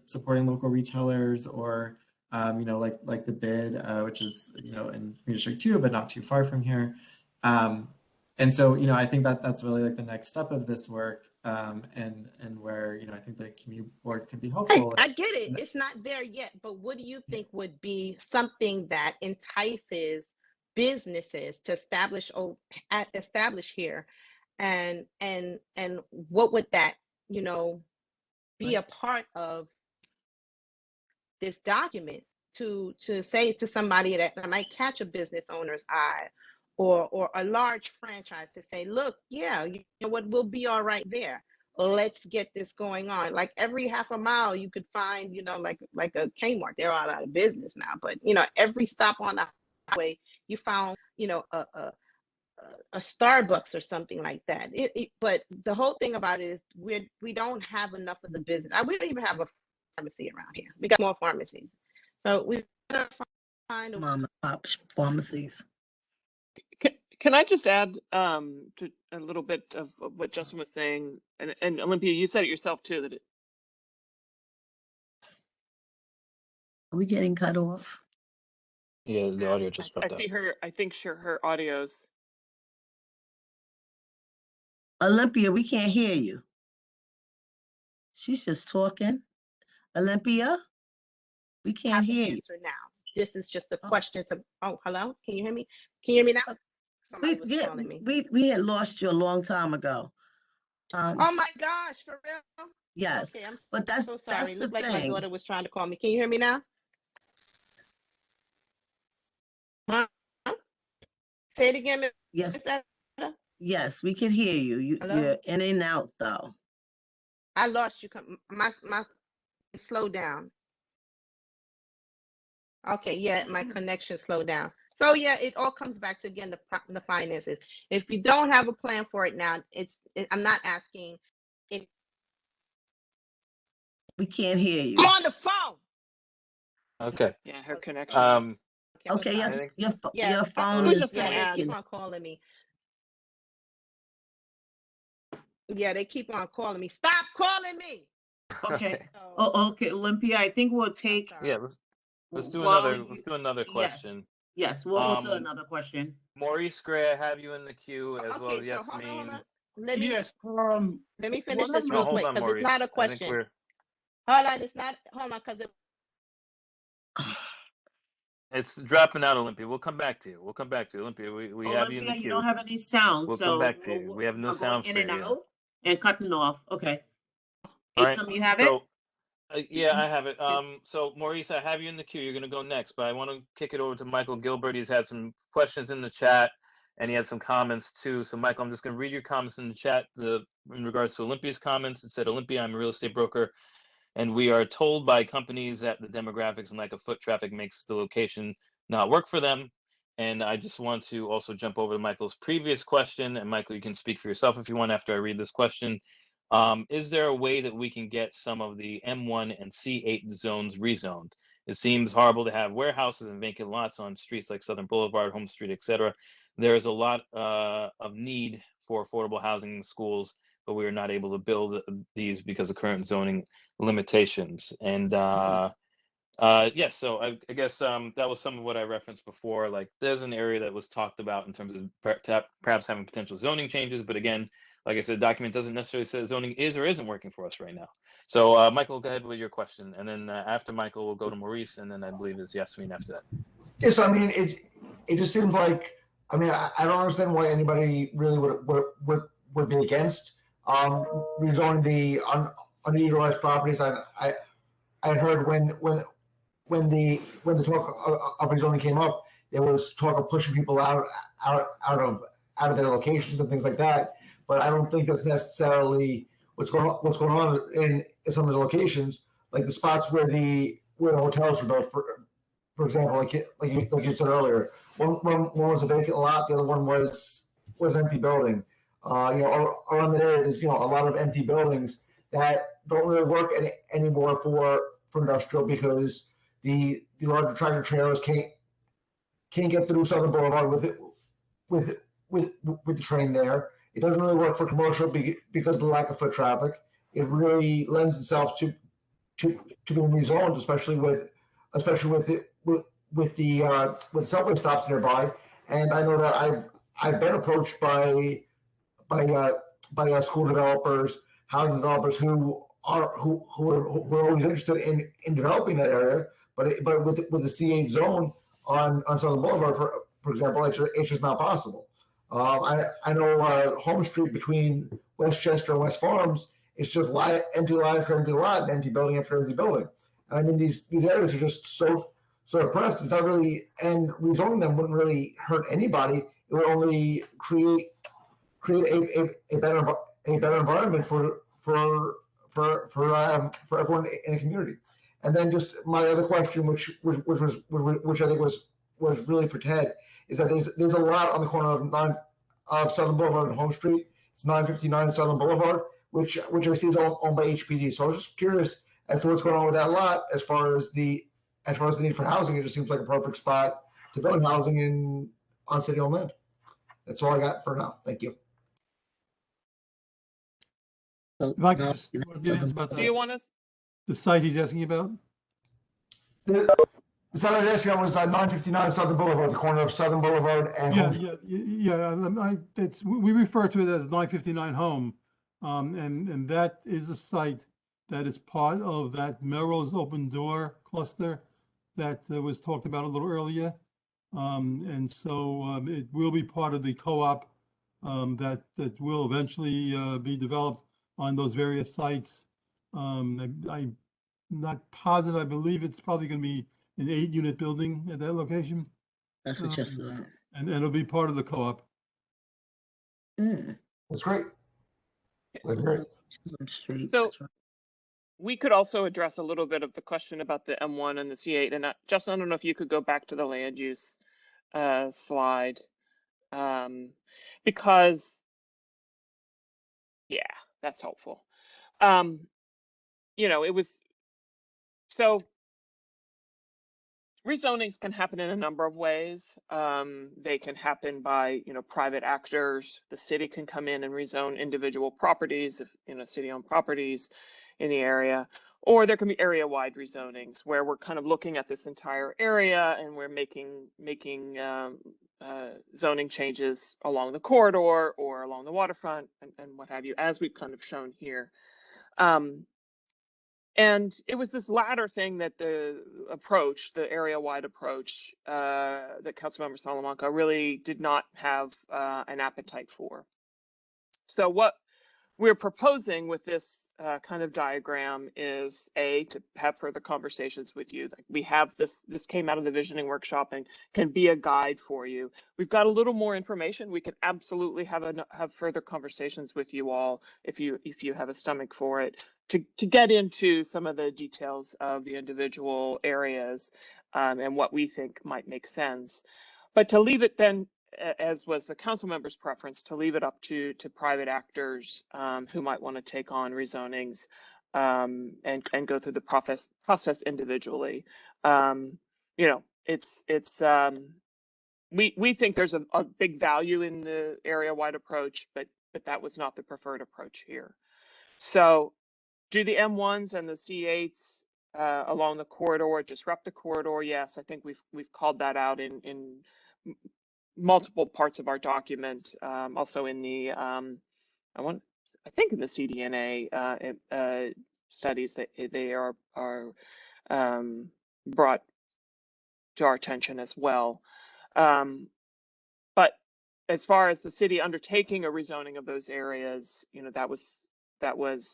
supporting local retailers, or like the bid, which is in District 2, but not too far from here. And so I think that that's really like the next step of this work, and where I think the community board can be helpful. I get it. It's not there yet, but what do you think would be something that entices businesses to establish here, and what would that be a part of this document to say to somebody that might catch a business owner's eye, or a large franchise, to say, look, yeah, you know what, we'll be all right there. Let's get this going on. Like every half a mile you could find, like a Kmart. They're all out of business now, but every stop on the highway you found, a Starbucks or something like that. But the whole thing about it is we don't have enough of the business. We don't even have a pharmacy around here. We got more pharmacies, so we gotta find a Mom and pop pharmacies. Can I just add to a little bit of what Justin was saying, and Olympia, you said it yourself too, that Are we getting cut off? Yeah, the audio just I dropped out. see her. I think her audio's. Olympia, we can't hear you. She's just talking. Olympia, we can't hear you. answer now. This is just a question to. Oh, hello. Can you hear me? Can you hear me now? Somebody was calling me. We had lost you a long time ago. Oh my gosh, for real? Yes, Okay, I'm but that's so that's sorry. the Looked like my thing. daughter was trying to call me. Can you hear me now? Huh? Say it again, Miss Yes, Etta. yes, we can hear you. Hello? You're in and out though. I lost you. My slow down. Okay, yeah, my connection slowed down. So yeah, it all comes back to, again, the finances. If you don't have a plan for it now, I'm not asking if We can't hear you. I'm on the phone. Okay. Yeah, her connection. Okay, I think- your phone was is just a keep breaking. on calling me. Yeah, they keep on calling me. Stop calling me. Okay. So, Oh, okay, Olympia, I think we'll take. sorry. Yeah, let's do While another. you- Let's do another yes. question. Yes, we'll do Um, another question. Maurice Gray, I have you in the queue, as well as Okay, so hold Yasmin. on. Let me Yes. finish this No, real hold quick, on, because it's Maurice. not a I think question. we're. Hold on, it's not. Hold on, because It's dropping out, Olympia. We'll come back to you. Olympia, we have you in the Olympia, you queue. don't have any sound, We'll so come back to you. We have no we're going sound in for and you. out and cutting off. Okay. All right. Asim, you have it? So, yeah, I have it. So Maurice, I have you in the queue. You're going to go next, but I want to kick it over to Michael Gilbert. He's had some questions in the chat, and he had some comments too. So, Michael, I'm just going to read your comments in the chat. In regards to Olympia's comments, it said, "Olympia, I'm a real estate broker, and we are told by companies that the demographics and lack of foot traffic makes the location not work for them." And I just want to also jump over to Michael's previous question. And Michael, you can speak for yourself if you want after I read this question. Is there a way that we can get some of the M1 and C8 zones rezoned? It seems horrible to have warehouses and vacant lots on streets like Southern Boulevard, Home Street, etc. There is a lot of need for affordable housing in schools, but we are not able to build these because of current zoning limitations. And yes, so I guess that was some of what I referenced before. Like, there's an area that was talked about in terms of perhaps having potential zoning changes, but again, like I said, the document doesn't necessarily say zoning is or isn't working for us right now. So Michael, go ahead with your question, and then after Michael, we'll go to Maurice, and then I believe it's Yasmin after that. Yes, I mean it just seems like, I mean, I don't understand why anybody really would be against rezoning the underutilized properties. I heard when the talk of rezoning came up, there was talk of pushing people out of their locations and things like that. But I don't think that's necessarily what's going on in some of the locations, like the spots where the hotels were built. For example, like you said earlier, one was a vacant lot, the other one was an empty building. Around the area, there's a lot of empty buildings that don't really work anymore for industrial, because the larger tractor trailers can't get through Southern Boulevard with the train there. It doesn't really work for commercial because of the lack of foot traffic. It really lends itself to being rezoned, especially with the subway stops nearby. And I know that I've been approached by school developers, housing developers who are always interested in developing that area, but with the C8 zone on Southern Boulevard, for example, it's just not possible. I know Home Street between Westchester and West Farms, it's just empty lot after empty lot and empty building after empty building. And I mean, these areas are just so oppressed. It's not really, and rezoning them wouldn't really hurt anybody. It would only create a better environment for everyone in the community. And then just my other question, which I think was really for Ted, is that there's a lot on the corner of Southern Boulevard and Home Street. It's 959 Southern Boulevard, which I see is owned by HPD. So I was just curious as to what's going on with that lot as far as the need for housing. It just seems like a perfect spot to build housing on city-owned land. That's all I got for now. Thank you. If I could just get about Do you want us? the site he's asking about? The site I was asking about was 959 Southern Boulevard, the corner of Southern Boulevard and Home Street. We refer to it as 959 Home, and that is a site that is part of that Melrose Open Door cluster that was talked about a little earlier. And so it will be part of the co-op that will eventually be developed on those various sites. I'm not positive. I believe it's probably going to be an 8-unit building at that location. That's what just said. And it'll be part of the co-op. That's great. That's great. So we could also address a little bit of the question about the M1 and the C8. And Justin, I don't know if you could go back to the land use slide, because, yeah, that's helpful. It was, so rezonings can happen in a number of ways. They can happen by, private actors. The city can come in and rezone individual properties, city-owned properties in the area, or there can be area-wide rezonings where we're kind of looking at this entire area and we're making zoning changes along the corridor or along the waterfront and what have you, as we've kind of shown here. And it was this latter thing that the area-wide approach, that Councilmember Salamanca really did not have an appetite for. So what we're proposing with this kind of diagram is to have further conversations with you. Like, we have this came out of the visioning workshop and can be a guide for you. We've got a little more information. We could absolutely have further conversations with you all if you have a stomach for it, to get into some of the details of the individual areas and what we think might make sense. But to leave it then, as was the council member's preference, to leave it up to private actors who might want to take on rezonings and go through the process individually. We think there's a big value in the area-wide approach, but but that was not the preferred approach here. So do the M1s and the C8s along the corridor disrupt the corridor? Yes, I think we've called that out in multiple parts of our document. Also in the I think in the CDNA studies that they are brought to our attention as well. But as far as the city undertaking a rezoning of those areas, you know, that was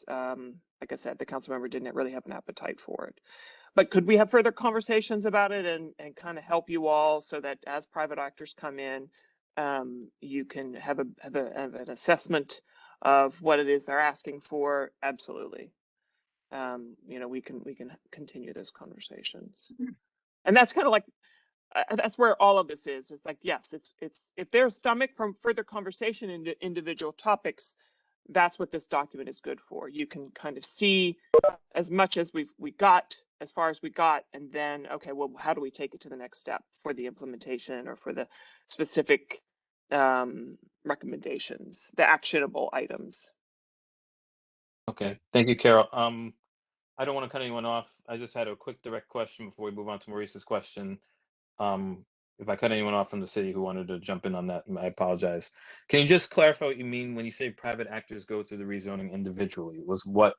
like I said, the council member didn't really have an appetite for it. But could we have further conversations about it and kind of help you all so that as private actors come in, you can have an assessment of what it is they're asking for? Absolutely. You know, we can continue those conversations. And that's kind of like, that's where all of this is. It's like, yes, it's if there's stomach from further conversation into individual topics, that's what this document is good for. You can kind of see as much as we got, as far as we got, and then, okay, well, how do we take it to the next step for the implementation or for the specific recommendations, the actionable items? Okay, thank you, Carol. I don't want to cut anyone off. I just had a quick direct question before we move on to Maurice's question. If I cut anyone off from the city who wanted to jump in on that, I apologize. Can you just clarify what you mean when you say private actors go through the rezoning individually? Was what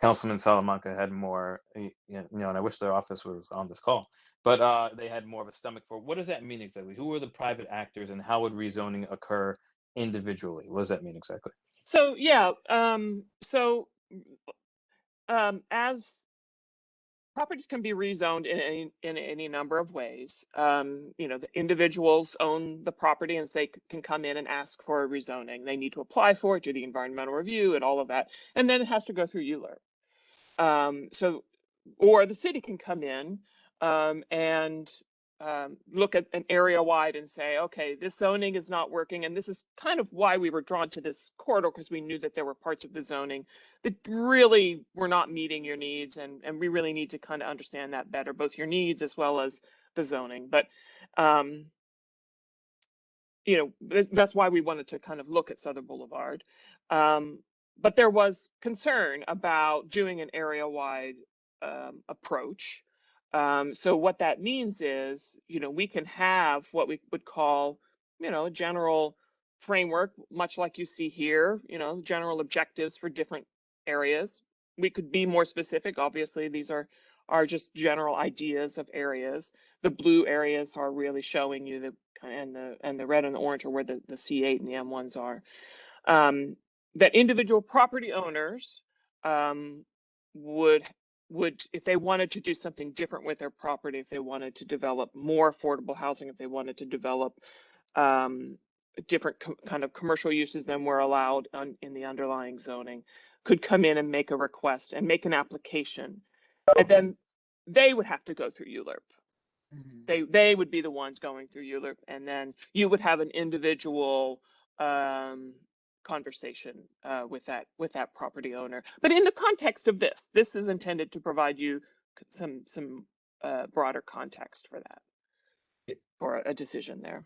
Councilman Salamanca had more, you know, and I wish their office was on this call, but they had more of a stomach for. What does that mean exactly? Who are the private actors and how would rezoning occur individually? What does that mean exactly? So yeah, as properties can be rezoned in any number of ways. You know, the individuals own the property and they can come in and ask for a rezoning. They need to apply for it, do the environmental review and all of that. And then it has to go through ULURP. Or the city can come in and look at an area wide and say, okay, this zoning is not working. And this is kind of why we were drawn to this corridor, because we knew that there were parts of the zoning that really were not meeting your needs. And we really need to kind of understand that better, both your needs as well as the zoning. But, you know, that's why we wanted to kind of look at Southern Boulevard. But there was concern about doing an area wide approach. So what that means is, you know, we can have what we would call, you know, a general framework, much like you see here, you know, general objectives for different areas. We could be more specific. Obviously, these are just general ideas of areas. The blue areas are really showing you and the red and the orange are where the C8 and the M1s are. That individual property owners would, if they wanted to do something different with their property, if they wanted to develop more affordable housing, if they wanted to develop different kind of commercial uses than were allowed in the underlying zoning, could come in and make a request and make an application. And then they would have to go through ULURP. They would be the ones going through ULURP, and then you would have an individual conversation with that property owner. But in the context of this is intended to provide you some broader context for that, for a decision there.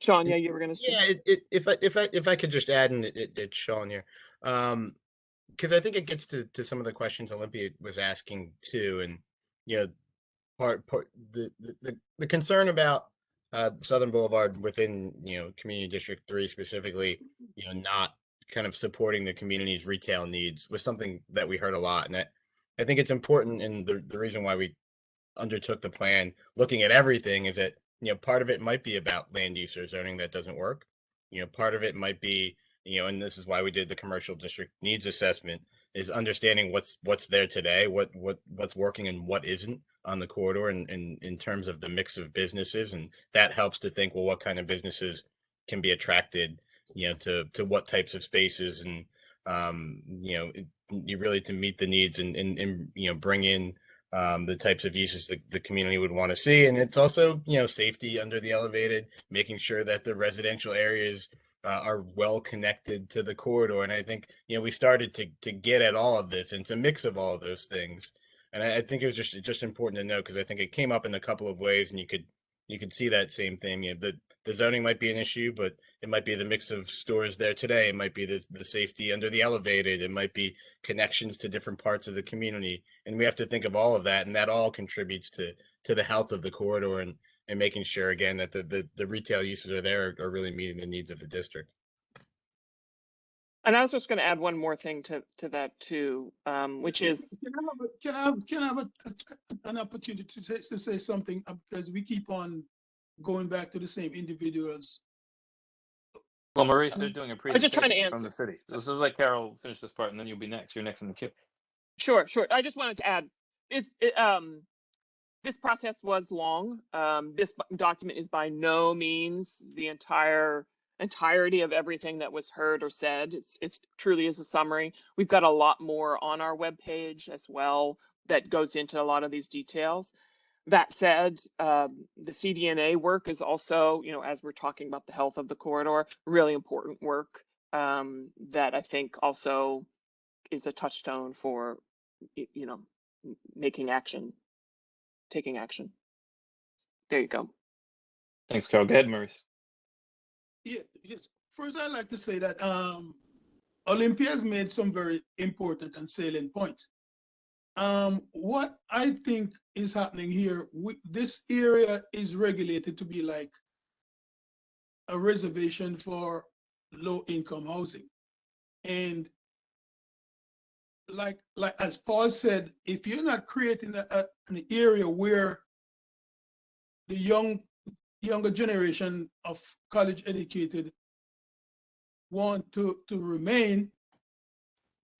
Sean, yeah, you were going to say. Yeah, if I could just add, and it's Sean here, because I think it gets to some of the questions Olympia was asking too, and you know, part the concern about Southern Boulevard within, you know, Community District 3 specifically, you know, not kind of supporting the community's retail needs was something that we heard a lot. And I think it's important, and the reason why we undertook the plan, looking at everything, is that, you know, part of it might be about land use or zoning that doesn't work. You know, part of it might be, you know, and this is why we did the commercial district needs assessment, is understanding what's there today, what's working and what isn't on the corridor, and in terms of the mix of businesses. And that helps to think, well, what kind of businesses can be attracted, you know, to what types of spaces, and you know, you really to meet the needs and you know, bring in the types of uses the community would want to see. And it's also, you know, safety under the elevated, making sure that the residential areas are well connected to the corridor. And I think, you know, we started to get at all of this, and it's a mix of all of those things. And I think it was just important to know, because I think it came up in a couple of ways, and you could you could see that same thing. You know, the zoning might be an issue, but it might be the mix of stores there today. It might be the safety under the elevated. It might be connections to different parts of the community. And we have to think of all of that, and that all contributes to the health of the corridor and making sure again that the retail uses are there are really meeting the needs of the district. And I was just going to add one more thing to that too, which is Can I have an opportunity to say something, because we keep on going back to the same individuals. Well, Maurice, they're doing a I was just trying to presentation from answer. the city. So this is like Carol finish this part, and then you'll be next. You're next in the queue. Sure. I just wanted to add, this process was long. This document is by no means the entirety of everything that was heard or said. It's truly is a summary. We've got a lot more on our webpage as well that goes into a lot of these details. That said, the CDNA work is also, you know, as we're talking about the health of the corridor, really important work that I think also is a touchstone for, you know, taking action. There you go. Thanks, Carol. Go ahead, Maurice. Yeah, yes. First, I'd like to say that Olympia has made some very important and salient points. What I think is happening here, this area is regulated to be like a reservation for low-income housing. And like as Paul said, if you're not creating an area where the younger generation of college educated want to remain,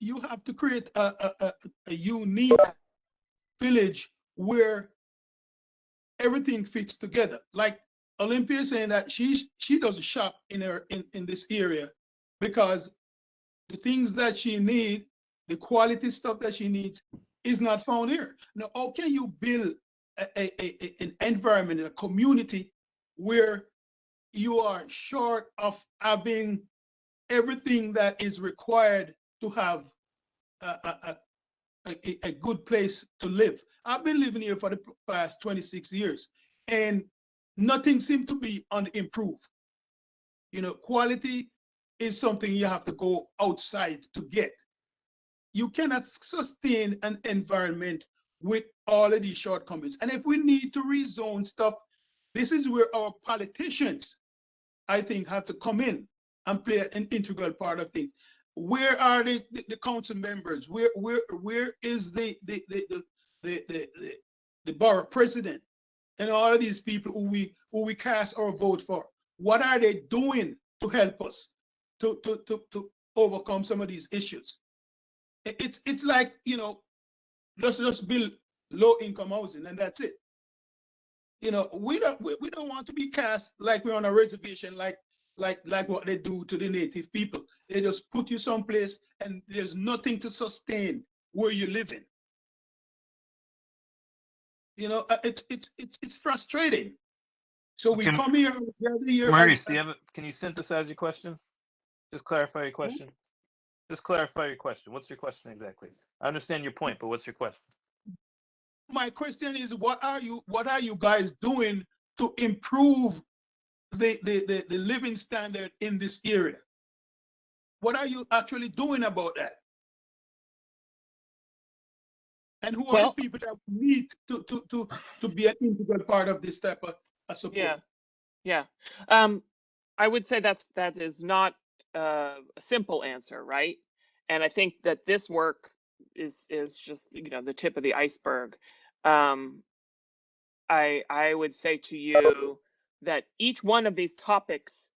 you have to create a unique village where everything fits together. Like Olympia is saying that she does shop in this area because the things that she needs, the quality stuff that she needs, is not found here. Now, how can you build an environment, a community where you are short of having everything that is required to have a good place to live? I've been living here for the past 26 years, and nothing seems to be on the improve. You know, quality is something you have to go outside to get. You cannot sustain an environment with all of these shortcomings. And if we need to rezone stuff, this is where our politicians, I think, have to come in and play an integral part of things. Where are the council members? Where is the borough president and all of these people who we cast our vote for? What are they doing to help us to overcome some of these issues? It's like, you know, just build low-income housing and that's it. You know, we don't want to be cast like we're on a reservation, like what they do to the native people. They just put you someplace and there's nothing to sustain where you're living. You know, it's frustrating. So we come here every year. Maurice, can you synthesize your question? Just clarify your question. Just clarify your question. What's your question exactly? I understand your point, but what's your question? My question is, what are you guys doing to improve the living standard in this area? What are you actually doing about that? And who are the people that need to be an integral part of this type of support? Yeah. I would say that is not a simple answer, right? And I think that this work is just, you know, the tip of the iceberg. I would say to you that each one of these topics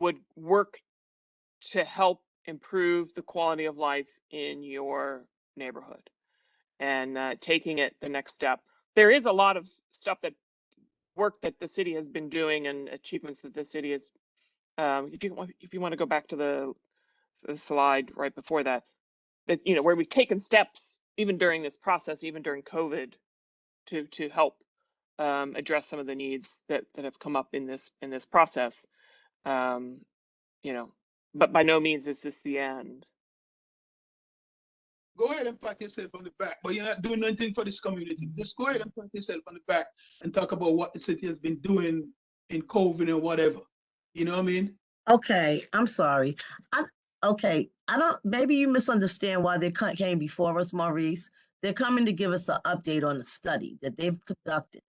would work to help improve the quality of life in your neighborhood and taking it the next step. There is a lot of stuff work that the city has been doing and achievements that the city has. If you want to go back to the slide right before that, you know, where we've taken steps even during this process, even during COVID, to help address some of the needs that have come up in this process. You know, but by no means is this the end. go ahead and pat yourself on the back, but you're not doing anything for this community. Just go ahead and pat yourself on the back and talk about what the city has been doing in COVID and whatever. You know what I mean? Okay, I'm sorry. Okay, I don't, maybe you misunderstand why they came before us, Maurice. They're coming to give us an update on the study that they've conducted,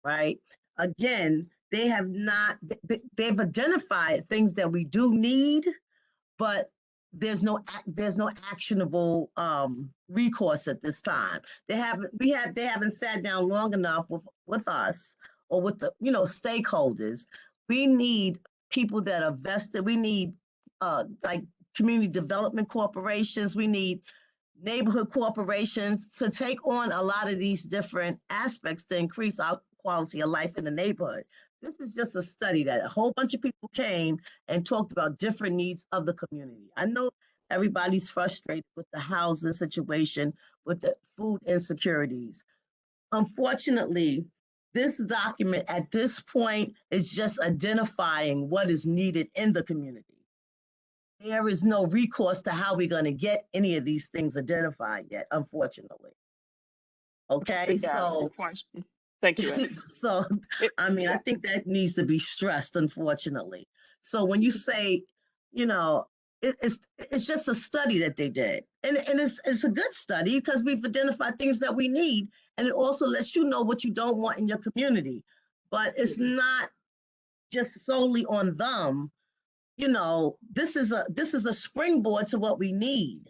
right? Again, they have not, they've identified things that we do need, but there's no actionable recourse at this time. They haven't sat down long enough with us or with the stakeholders. We need people that are vested. We need like community development corporations. We need neighborhood corporations to take on a lot of these different aspects to increase our quality of life in the neighborhood. This is just a study that a whole bunch of people came and talked about different needs of the community. I know everybody's frustrated with the housing situation, with the food insecurities. Unfortunately, this document at this point is just identifying what is needed in the community. There is no recourse to how we're going to get any of these things identified yet, unfortunately. Okay, so thank you. so I mean, I think that needs to be stressed, unfortunately. So when you say, it's just a study that they did, and it's a good study because we've identified things that we need, and it also lets you know what you don't want in your community. But it's not just solely on them. This is a springboard to what we need.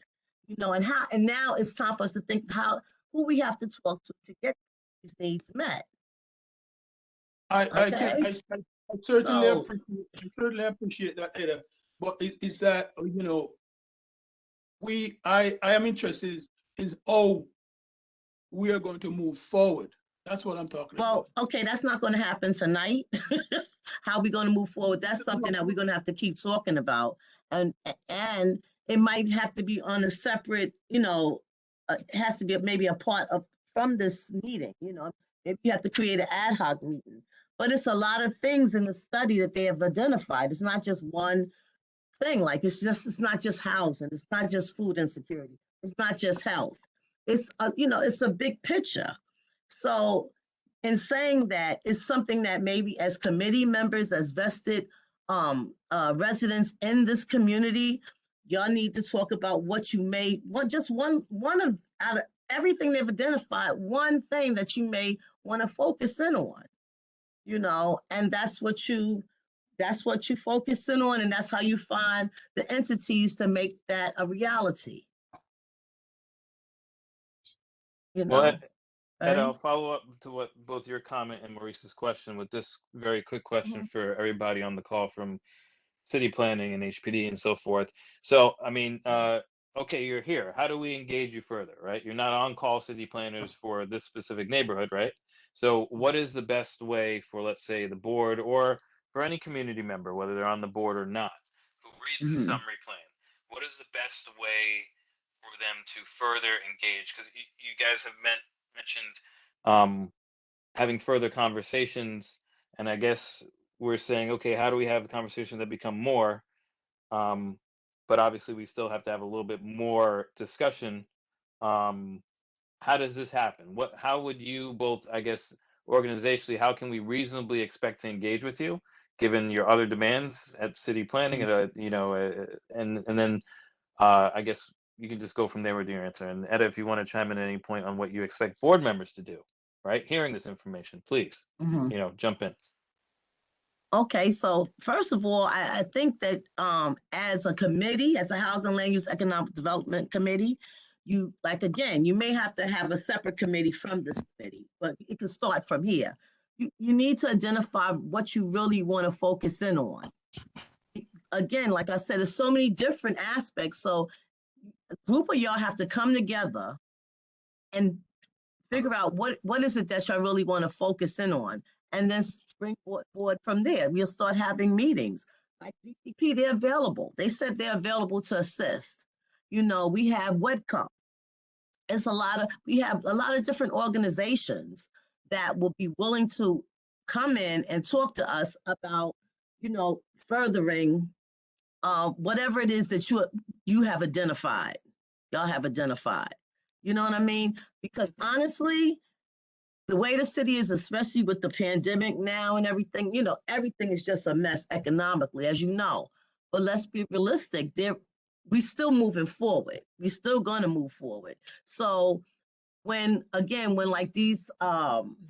And now it's time for us to think who we have to talk to get these needs met. I certainly appreciate that, Eda. But is that I am interested in how we are going to move forward. That's what I'm talking about. Well, okay, that's not going to happen tonight. How are we going to move forward? That's something that we're going to have to keep talking about, and it might have to be on a separate, it has to be maybe a part of from this meeting. Maybe you have to create an ad hoc meeting. But it's a lot of things in the study that they have identified. It's not just one thing. Like it's not just housing. It's not just food insecurity. It's not just health. It's it's a big picture. So in saying that, it's something that maybe as committee members, as vested residents in this community, y'all need to talk about what you may want, just one of out of everything they've identified, one thing that you may want to focus in on, and that's what you focus in on, and that's how you find the entities to make that a reality. Well, Ed, I'll follow up to what both your comment and Maurice's question with this very quick question for everybody on the call from city planning and HPD and so forth. So, I mean, okay, you're here. How do we engage you further, right? You're not on call city planners for this specific neighborhood, right? So what is the best way for, let's say, the board or for any community member, whether they're on the board or not, who reads the summary plan? What is the best way for them to further engage? Because you guys have mentioned having further conversations, and I guess we're saying, okay, how do we have conversations that become more? But obviously we still have to have a little bit more discussion. How does this happen? How would you both, I guess, organizationally, how can we reasonably expect to engage with you, given your other demands at city planning, and then I guess you can just go from there with your answer. And Eda, if you want to chime in at any point on what you expect board members to do, right? Hearing this information, please, jump in. Okay, so first of all, I think that as a committee, as a Housing Land Use Economic Development Committee, you may have to have a separate committee from this committee, but it can start from here. You need to identify what you really want to focus in on. Again, like I said, there's so many different aspects. So a group of y'all have to come together and figure out what is it that y'all really want to focus in on, and then springboard from there. We'll start having meetings. Like DCP, they're available. They said they're available to assist. We have WEDCO. We have a lot of different organizations that will be willing to come in and talk to us about, furthering whatever it is that you have identified. y'all have identified. You know what I mean? Because honestly, the way the city is, especially with the pandemic now and everything, you know, everything is just a mess economically, as you know. But let's be realistic. We still moving forward. We still gonna move forward. So when like these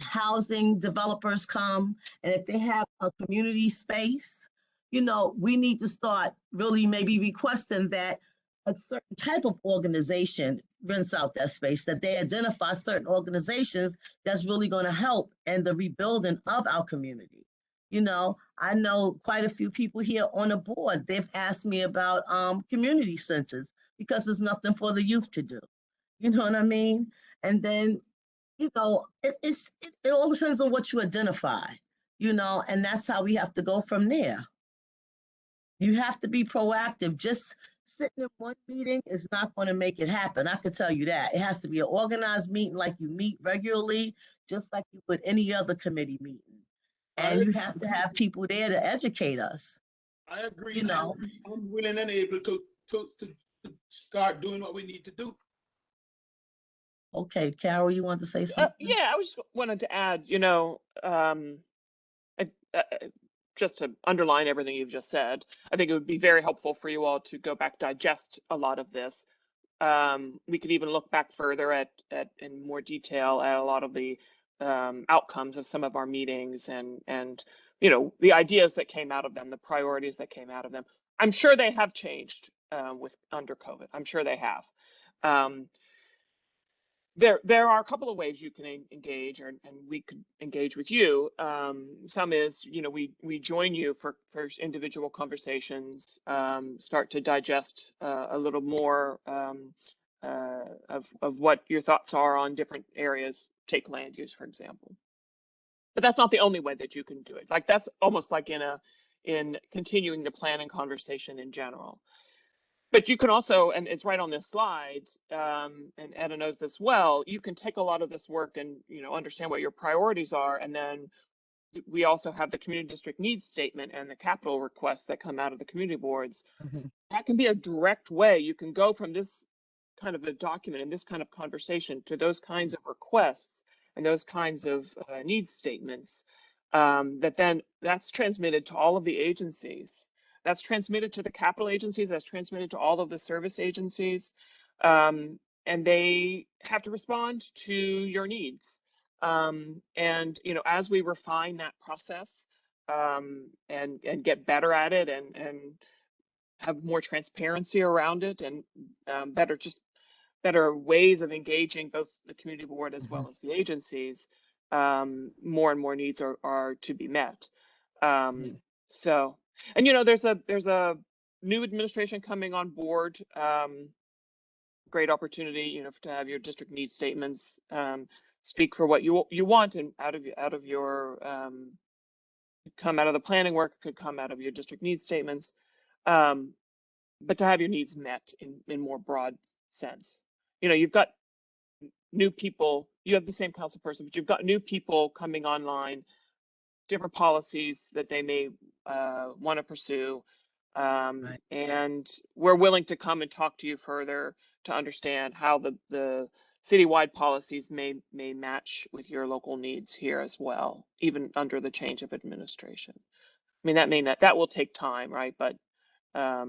housing developers come, and if they have a community space, you know, we need to start really maybe requesting that a certain type of organization rents out that space, that they identify certain organizations that's really going to help in the rebuilding of our community. You know, I know quite a few people here on the board, they've asked me about community centers because there's nothing for the youth to do. You know what I mean? And then, you know, it all depends on what you identify, you know, and that's how we have to go from there. You have to be proactive. Just sitting in one meeting is not going to make it happen. I can tell you that. It has to be an organized meeting, like you meet regularly, just like you would any other committee meeting. And you have to have people there to educate us. I agree. You know, I'm willing and able to start doing what we need to do. okay, Carol, you want to say something? Yeah, I just wanted to add, you know, just to underline everything you've just said, I think it would be very helpful for you all to go back, digest a lot of this. We could even look back further at in more detail at a lot of the outcomes of some of our meetings and you know, the ideas that came out of them, the priorities that came out of them. I'm sure they have changed with under COVID. I'm sure they have. There are a couple of ways you can engage, and we could engage with you. Some is, you know, we join you for individual conversations, start to digest a little more of what your thoughts are on different areas. Take land use, for example. But that's not the only way that you can do it. Like that's almost like in continuing the planning conversation in general. But you can also, and it's right on this slide, and Etta knows this well, you can take a lot of this work and, you know, understand what your priorities are. And then we also have the community district needs statement and the capital requests that come out of the community boards. Mm-hmm. That can be a direct way. You can go from this kind of a document and this kind of conversation to those kinds of requests and those kinds of needs statements that's transmitted to all of the agencies. That's transmitted to the capital agencies, that's transmitted to all of the service agencies, and they have to respond to your needs. And you know, as we refine that process and get better at it and have more transparency around it and better ways of engaging both the community board as well as the agencies, more and more needs are to be met. So. And you know, there's a new administration coming on board. Great opportunity, you know, to have your district needs statements speak for what you want, and out of your come out of the planning work, could come out of your district needs statements, but to have your needs met in more broad sense. You know, you've got new people. You have the same council person, but you've got new people coming online. Different policies that they may want to pursue. Right. And we're willing to come and talk to you further to understand how the citywide policies may match with your local needs here as well, even under the change of administration. I mean, that will take time, right? But I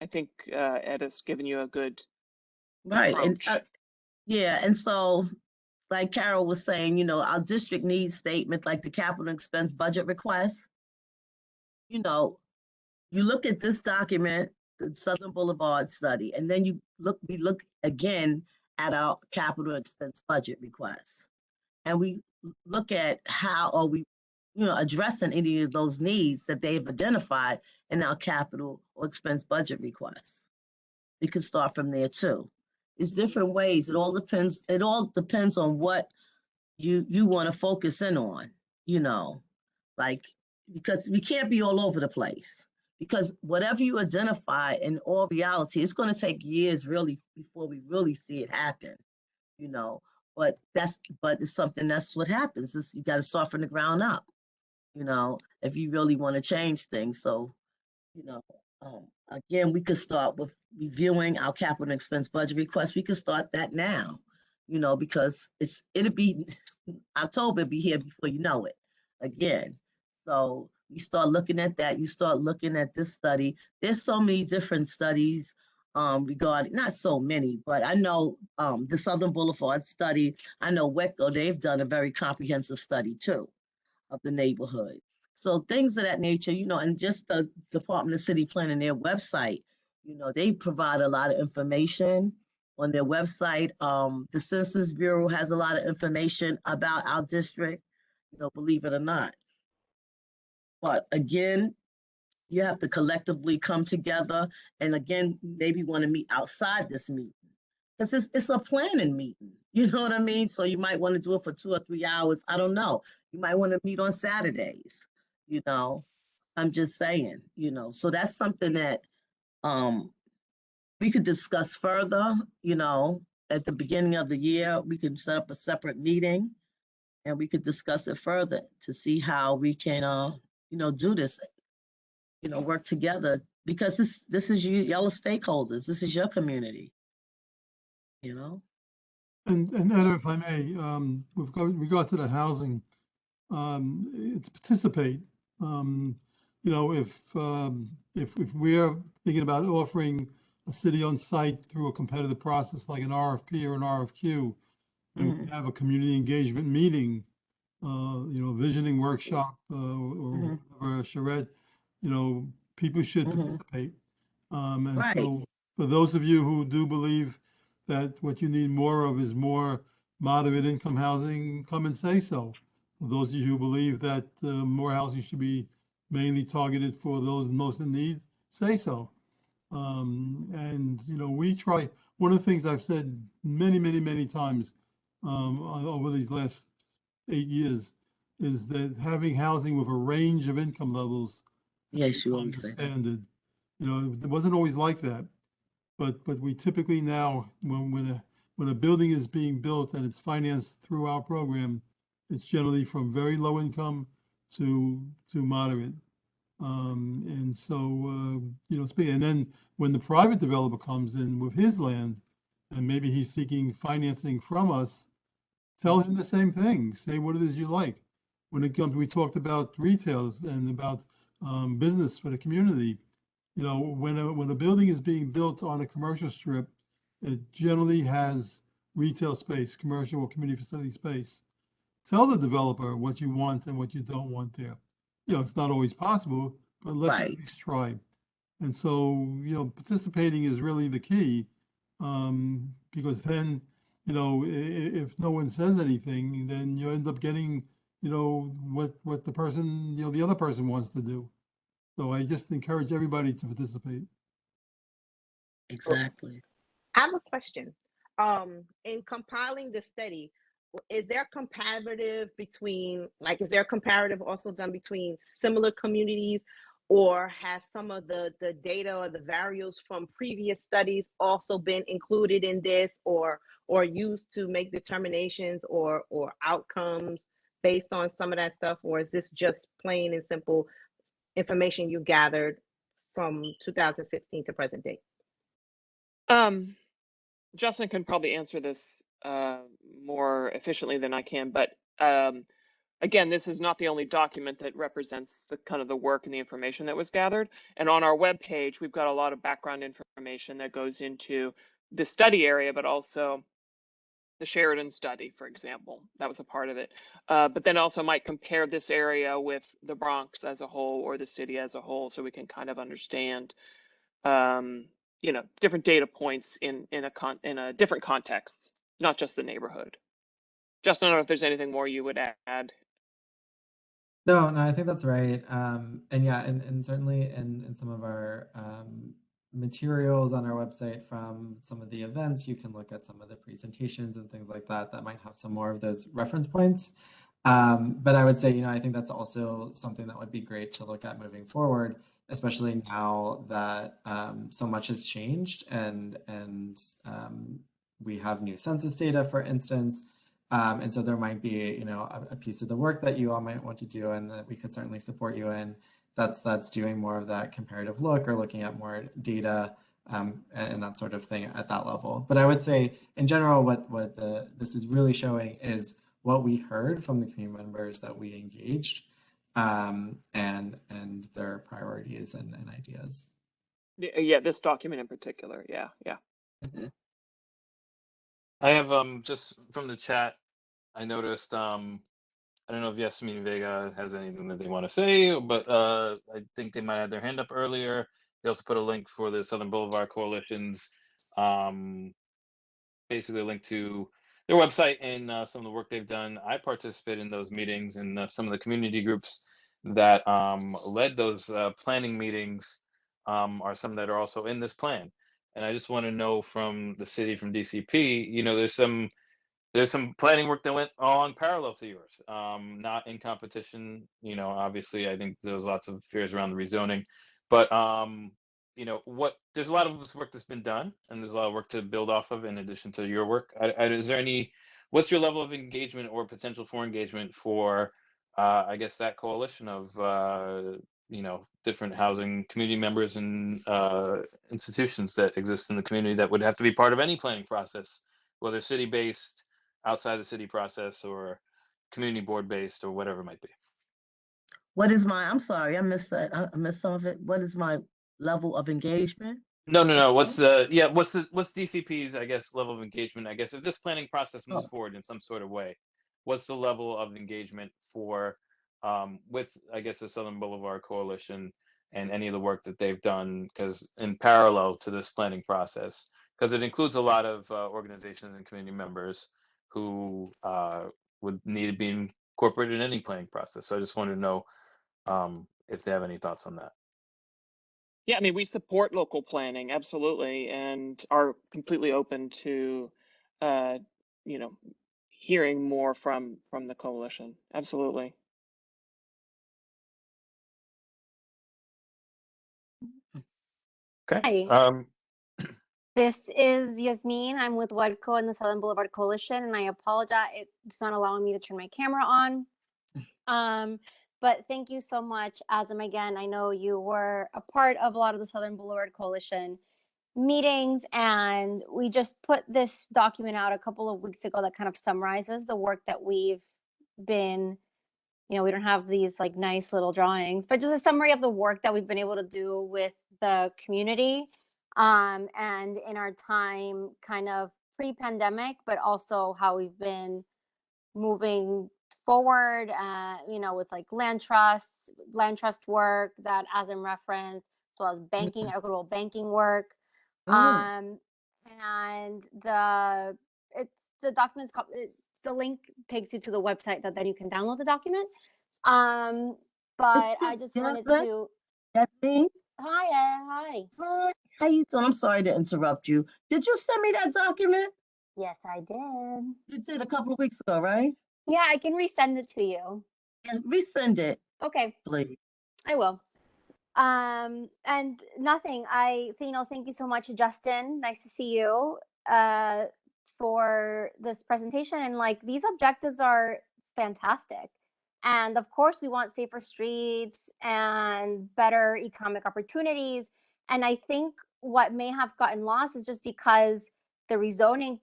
think Ed has given you a good approach. And yeah, and so like Carol was saying, you know, our district needs statement, like the capital expense budget request, you know, you look at this document, the Southern Boulevard study, and then we look again at our capital expense budget requests. And we look at how are we, you know, addressing any of those needs that they've identified in our capital or expense budget requests. We could start from there too. It's different ways. It all depends on what you want to focus in on, you know, like, because we can't be all over the place, because whatever you identify in all reality, it's going to take years really before we really see it happen, you know, but it's something, that's what happens. You got to start from the ground up, you know, if you really want to change things. So, you know, Again, we could start with reviewing our capital expense budget request. We could start that now, because it'll be October, it'll be here before you know it again. So we start looking at that. You start looking at this study. There's so many different studies regarding, not so many, but I know the Southern Boulevard study. I know WECO, they've done a very comprehensive study too of the neighborhood. So things of that nature, and just the Department of City Planning, their website, they provide a lot of information on their website. The Census Bureau has a lot of information about our district, believe it or not. But again, you have to collectively come together and again, maybe want to meet outside this meeting. Because it's a planning meeting, you know what I mean? So you might want to do it for 2 or 3 hours. I don't know. You might want to meet on Saturdays, I'm just saying, so that's something that we could discuss further, at the beginning of the year. We could set up a separate meeting and we could discuss it further to see how we can, do this, work together, because this is y'all are stakeholders. This is your community, And Etta, if I may, with regard to the housing, it's participate. If we're thinking about offering a city-owned site through a competitive process like an RFP or an RFQ, and we have a community engagement meeting, visioning workshop, or whatever, charrette, people should participate. And Right. so for those of you who do believe that what you need more of is more moderate income housing, come and say so. For those of you who believe that more housing should be mainly targeted for those most in need, say so. We try, one of the things I've said many, many, many times over these last 8 years is that having housing with a range of income levels Yes, you become always the say. standard. It wasn't always like that, but we typically now, when a building is being built and it's financed through our program, it's generally from very low income to moderate. And then when the private developer comes in with his land, and maybe he's seeking financing from us, tell him the same thing. Say what it is you like. When it comes, we talked about retail and about business for the community. When a building is being built on a commercial strip, it generally has retail space, commercial or community facility space. Tell the developer what you want and what you don't want there. It's not always possible, but let's at least try. And so, participating is really the key, because then, if no one says anything, then you end up getting, what the person, the other person wants to do. So I just encourage everybody to participate. Exactly. I have a question. In compiling the study, is there a comparative also done between similar communities, or has some of the data or the variables from previous studies also been included in this, or used to make determinations or outcomes based on some of that stuff? Or is this just plain and simple information you gathered from 2016 to present day? Justin can probably answer this more efficiently than I can, but again, this is not the only document that represents the kind of the work and the information that was gathered. And on our webpage, we've got a lot of background information that goes into the study area, but also the Sheridan study, for example. That was a part of it. But then also might compare this area with the Bronx as a whole or the city as a whole, so we can kind of understand different data points in a different context, not just the neighborhood. Justin, I don't know if there's anything more you would add. No, I think that's right. And certainly in some of our materials on our website from some of the events, you can look at some of the presentations and things like that might have some more of those reference points. But I would say, I think that's also something that would be great to look at moving forward, especially now that so much has changed and we have new census data, for instance. And so there might be, a piece of the work that you all might want to do and that we could certainly support you in that's doing more of that comparative look or looking at more data and that sort of thing at that level. But I would say in general, what this is really showing is what we heard from the community members that we engaged, and their priorities and ideas. Yeah, this document in particular. Yeah, yeah. I have just from the chat, I noticed I don't know if Yasmin Vega has anything that they want to say, but I think they might have their hand up earlier. They also put a link for the Southern Boulevard Coalition's basically a link to their website and some of the work they've done. I participate in those meetings, and some of the community groups that led those planning meetings are some that are also in this plan. And I just want to know from the city, from DCP, you know, there's some planning work that went along parallel to yours, not in competition. You know, obviously, I think there's lots of fears around the rezoning, but you know, there's a lot of this work that's been done, and there's a lot of work to build off of in addition to your work. Is there what's your level of engagement or potential for engagement for, I guess, that coalition of you know, different housing community members and institutions that exist in the community that would have to be part of any planning process, whether city-based, outside the city process, or community board based, or whatever it might be? I'm sorry, I missed that. I missed some of it. What is my level of engagement? No. What's DCP's, I guess, level of engagement? I guess if this planning process moves forward in some sort of way, what's the level of engagement for with, I guess, the Southern Boulevard Coalition and any of the work that they've done, because in parallel to this planning process, because it includes a lot of organizations and community members who would need to be incorporated in any planning process. So I just wanted to know if they have any thoughts on that. Yeah, I mean, we support local planning, absolutely, and are completely open to, you know, hearing more from the coalition. Absolutely. Okay. Hi. This is Yasmin. I'm with WEDCO and the Southern Boulevard Coalition, and I apologize. It's not allowing me to turn my camera on. But thank you so much, Azam. Again, I know you were a part of a lot of the Southern Boulevard Coalition meetings, and we just put this document out a couple of weeks ago that kind of summarizes the work that we've been, you know, we don't have these like nice little drawings, but just a summary of the work that we've been able to do with the community and in our time kind of pre-pandemic, but also how we've been moving forward, you know, with like land trust work that Azam referenced, as well as banking, equitable banking work. And the documents, the link takes you to the website that then you can download the document. But I just wanted to. That thing. Hi, hi. Hi. How you doing? I'm sorry to interrupt you. Did you send me that document? Yes, I did. You did a couple of weeks ago, right? Yeah, I can resend it to you. Yeah, resend it. Okay. Please. I will. And nothing. Thank you so much, Justin. Nice to see you for this presentation. And like, these objectives are fantastic. And of course, we want safer streets and better economic opportunities. And I think what may have gotten lost is just because the rezoning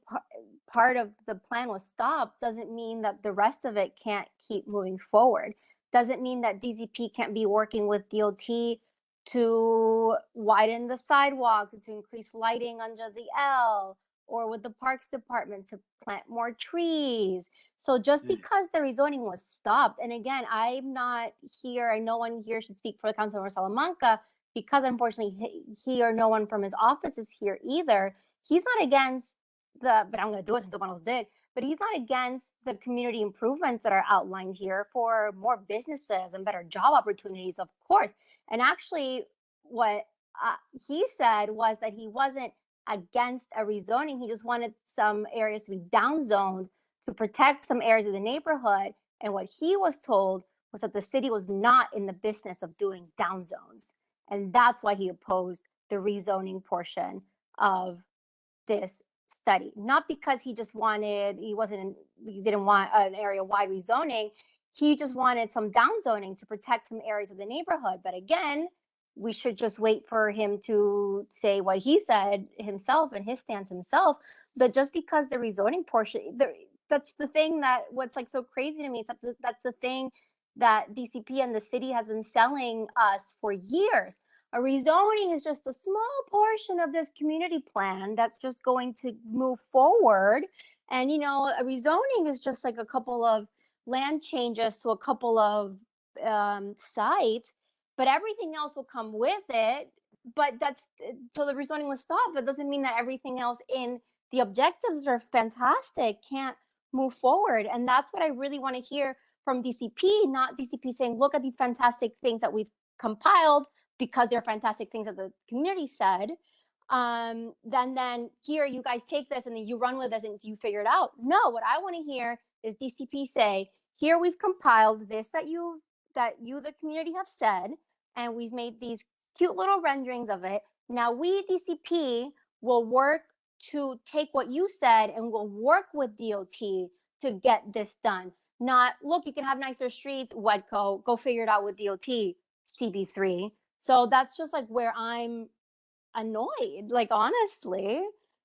part of the plan was stopped doesn't mean that the rest of it can't keep moving forward. Doesn't mean that DCP can't be working with DOT to widen the sidewalks, to increase lighting under the L, or with the Parks Department to plant more trees. So just because the rezoning was stopped, and again, I'm not here, and no one here should speak for the Council of Salamanca, because unfortunately he or no one from his office is here either. He's not against but I'm going to do it since the one else did, but he's not against the community improvements that are outlined here for more businesses and better job opportunities, of course. And actually, what he said was that he wasn't against a rezoning. He just wanted some areas to be downzoned to protect some areas of the neighborhood. And what he was told was that the city was not in the business of doing downzones. And that's why he opposed the rezoning portion of this study, not because he didn't want an area-wide rezoning. he just wanted some downzoning to protect some areas of the neighborhood. But again, we should just wait for him to say what he said himself and his stance himself. But just because the rezoning portion, that's the thing that what's like so crazy to me. That's the thing that DCP and the city has been selling us for years. A rezoning is just a small portion of this community plan that's just going to move forward. And, you know, a rezoning is just like a couple of land changes to a couple of sites, but everything else will come with it. But that's, so the rezoning was stopped, but doesn't mean that everything else in the objectives are fantastic can't move forward. And that's what I really want to hear from DCP, not DCP saying, look at these fantastic things that we've compiled because they're fantastic things that the community said. Then here you guys take this and then you run with this and you figure it out. No, what I want to hear is DCP say, here we've compiled this that you, the community, have said, and we've made these cute little renderings of it. Now we, DCP, will work to take what you said and we'll work with DOT to get this done. Not, look, you can have nicer streets, WEDCO, go figure it out with DOT, CB3. So that's just like where I'm annoyed, like, honestly.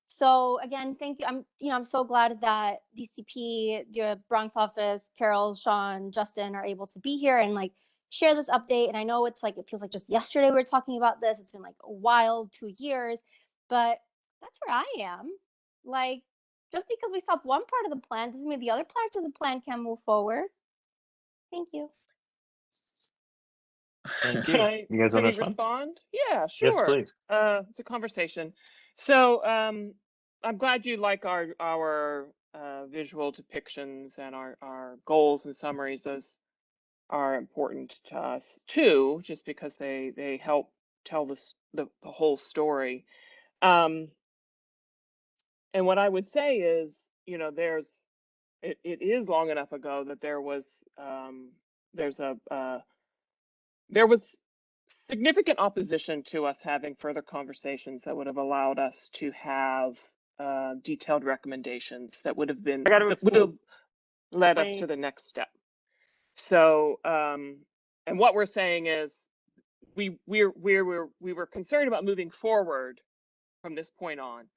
So again, thank you. I'm so glad that DCP, the Bronx office, Carol, Sean, Justin are able to be here and like share this update. And I know it's like, it feels like just yesterday we were talking about this. It's been like a wild 2 years, but that's where I am. Like, just because we stopped one part of the plan doesn't mean the other parts of the plan can move forward. Thank you. Thank Can you. I, You guys can want I to respond? respond? Yeah, sure. Yes, please. It's a conversation. So I'm glad you like our visual depictions and our goals and summaries. Those are important to us too, just because they help tell the whole story. And what I would say is, you know, it is long enough ago that there was significant opposition to us having further conversations that would have allowed us to have detailed recommendations that would have led us to the next step. So, and what we're saying is we were concerned about moving forward from this point on,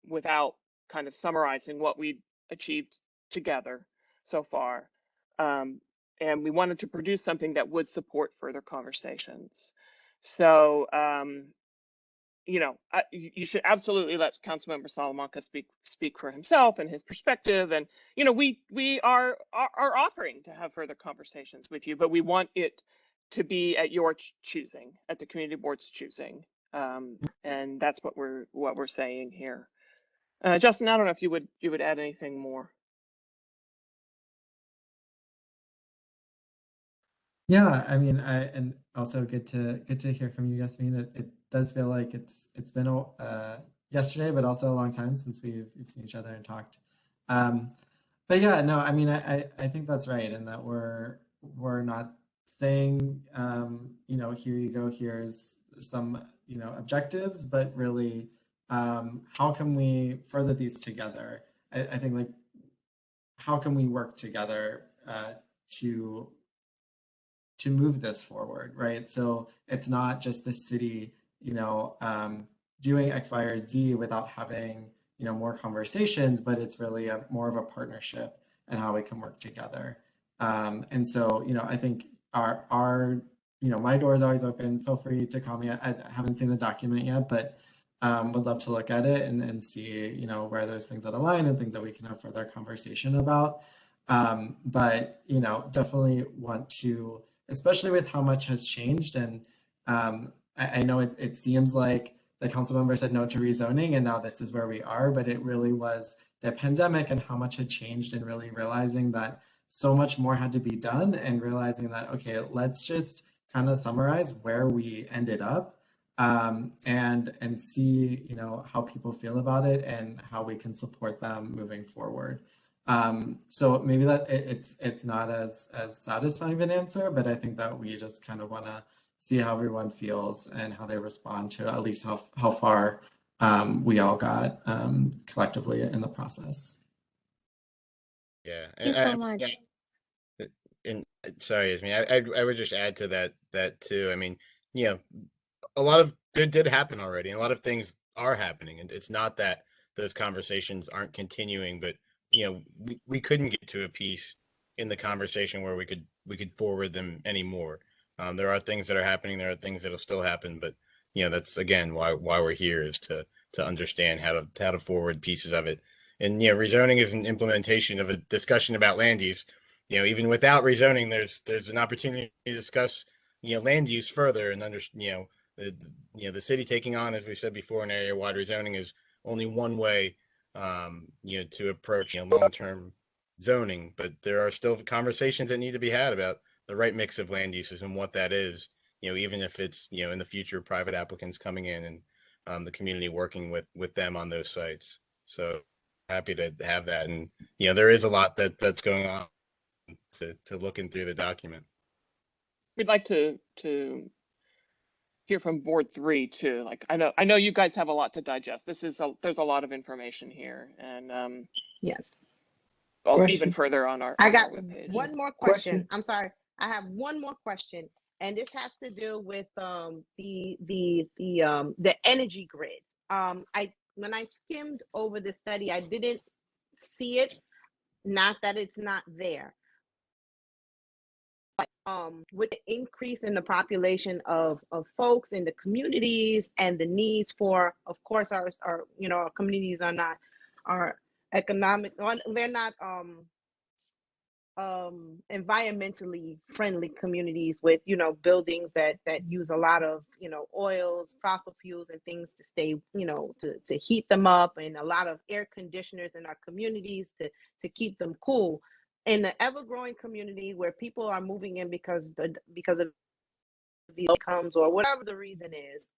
without kind of summarizing what we achieved together so far. And we wanted to produce something that would support further conversations. So, you know, you should absolutely let Councilmember Salamanca speak for himself and his perspective. And, you know, we are offering to have further conversations with you, but we want it to be at your choosing, at the community board's choosing. And that's what we're saying here. Justin, I don't know if you would add anything more. Yeah, I mean, and also good to hear from you, Yasmin. It does feel like it's been yesterday, but also a long time since we've seen each other and talked. But yeah, no, I mean, I think that's right, and that we're not saying, you know, here you go, here's some, you know, objectives, but really, how can we further these together? I think, like, how can we work together to move this forward, right? So it's not just the city, you know, doing X, Y, or Z without having, you know, more conversations, but it's really more of a partnership and how we can work together. And so, you know, I think our you know, my door is always open. Feel free to call me. I haven't seen the document yet, but would love to look at it and see, you know, where there's things that align and things that we can have further conversation about. But, you know, definitely want to, especially with how much has changed. And I know it seems like the council member said no to rezoning and now this is where we are, but it really was the pandemic and how much had changed and really realizing that so much more had to be done and realizing that, okay, let's just kind of summarize where we ended up and see, you know, how people feel about it and how we can support them moving forward. So maybe that it's not as satisfying of an answer, but I think that we just kind of want to see how everyone feels and how they respond to at least how far we all got collectively in the process. Yeah. Thank you so much. and sorry, Yasmin, I would just add to that too. I mean, a lot of good did happen already, and a lot of things are happening, and it's not that those conversations aren't continuing, but we couldn't get to a piece in the conversation where we could forward them anymore. There are things that are happening, there are things that'll still happen, but that's again why we're here, is to understand how to forward pieces of it. And rezoning is an implementation of a discussion about land use. Even without rezoning, there's an opportunity to discuss land use further, and the city taking on, as we said before, an area wide rezoning is only one way to approach long-term zoning. But there are still conversations that need to be had about the right mix of land uses and what that is, even if it's in the future private applicants coming in and the community working with them on those sites. So happy to have that. And there is a lot that's going on to looking through the document. We'd like to hear from board 3 too. Like, I know you guys have a lot to digest. There's a lot of information here, and Yes. even further on our webpage. One more question. I'm sorry. I have one more question, and this has to do with the energy grid. When I skimmed over the study, I didn't see it. Not that it's not there. But with the increase in the population of folks in the communities and the needs for, of course, our communities are economic. They're not environmentally friendly communities with buildings that use a lot of oils, fossil fuels, and things to stay to heat them up, and a lot of air conditioners in our communities to keep them cool. In the ever-growing community where people are moving in because of the incomes or whatever the reason is,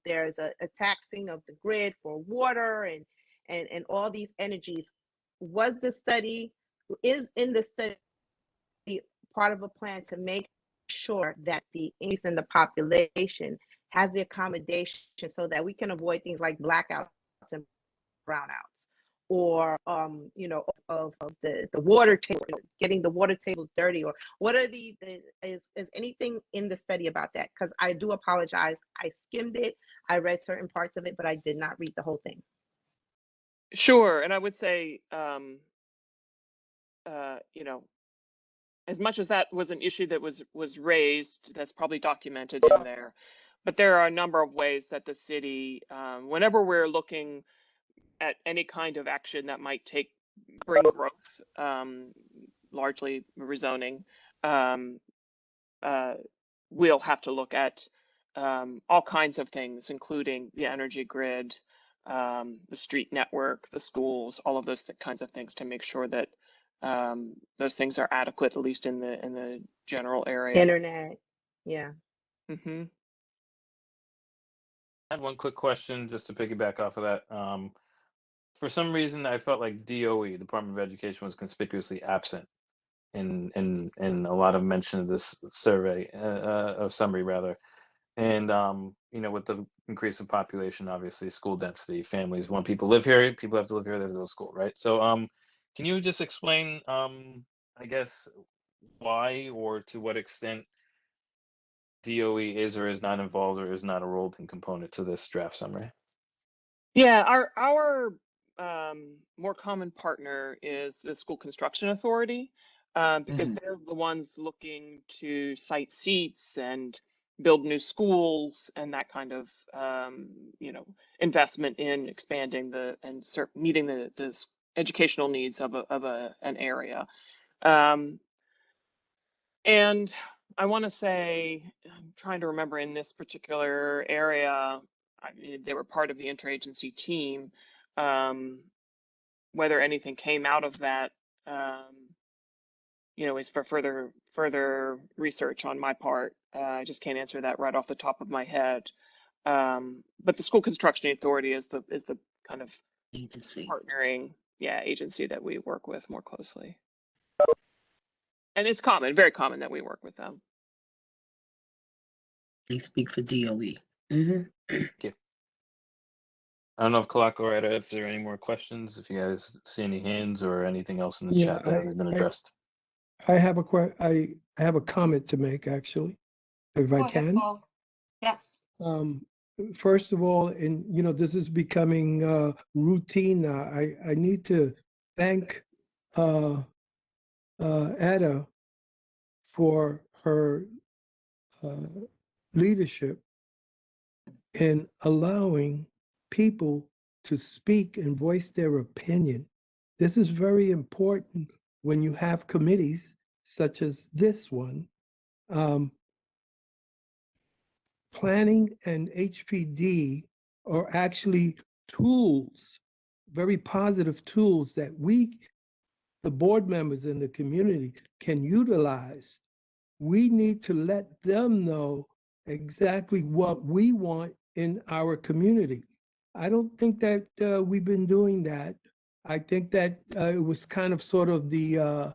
there's a taxing of the grid for water and all these energies. Is in the study part of a plan to make sure that the increase in the population has the accommodation so that we can avoid things like blackouts and brownouts, or of the water table, getting the water tables dirty, or what are is anything in the study about that? Because I do apologize, I skimmed it, I read certain parts of it, but I did not read the whole thing. Sure, and I would say, as much as that was an issue that was raised, that's probably documented in there. But there are a number of ways that the city, whenever we're looking at any kind of action that might bring growth, largely rezoning, we'll have to look at all kinds of things, including the energy grid, the street network, the schools, all of those kinds of things, to make sure that those things are adequate, at least in the general area. Internet, yeah. Mm-hmm. I have one quick question just to piggyback off of that. For some reason, I felt like DOE, Department of Education, was conspicuously absent in a lot of mention of this survey, of summary rather. And with the increase of population, obviously school density, families want people to live here, people have to live here, they have to go to school, right? So can you just explain, I guess, why or to what extent DOE is or is not involved or is not a rolled-in component to this draft summary? Yeah, our more common partner is the School Construction Authority, because they're the ones looking to site seats and build new schools and that kind of investment in expanding meeting the educational needs of an area. And I want to say, I'm trying to remember, in this particular area, they were part of the interagency team. Whether anything came out of that, is for further research on my part. I just can't answer that right off the top of my head. But the School Construction Authority is the kind of agency partnering, agency that we work with more closely. And it's very common that we work with them. They speak for DOE. Thank you. I don't know if Kalak or Etta, if there are any more questions, if you guys see any hands or anything else in the chat that hasn't been addressed. I have I have a comment to make, actually, if I Go ahead, can. Paul. Yes. First of all, and you know, this is becoming routine now. I need to thank Etta for her leadership in allowing people to speak and voice their opinion. This is very important when you have committees such as this one. Planning and HPD are actually tools, very positive tools that we, the board members in the community, can utilize. We need to let them know exactly what we want in our community. I don't think that we've been doing that. I think that it was kind of sort of the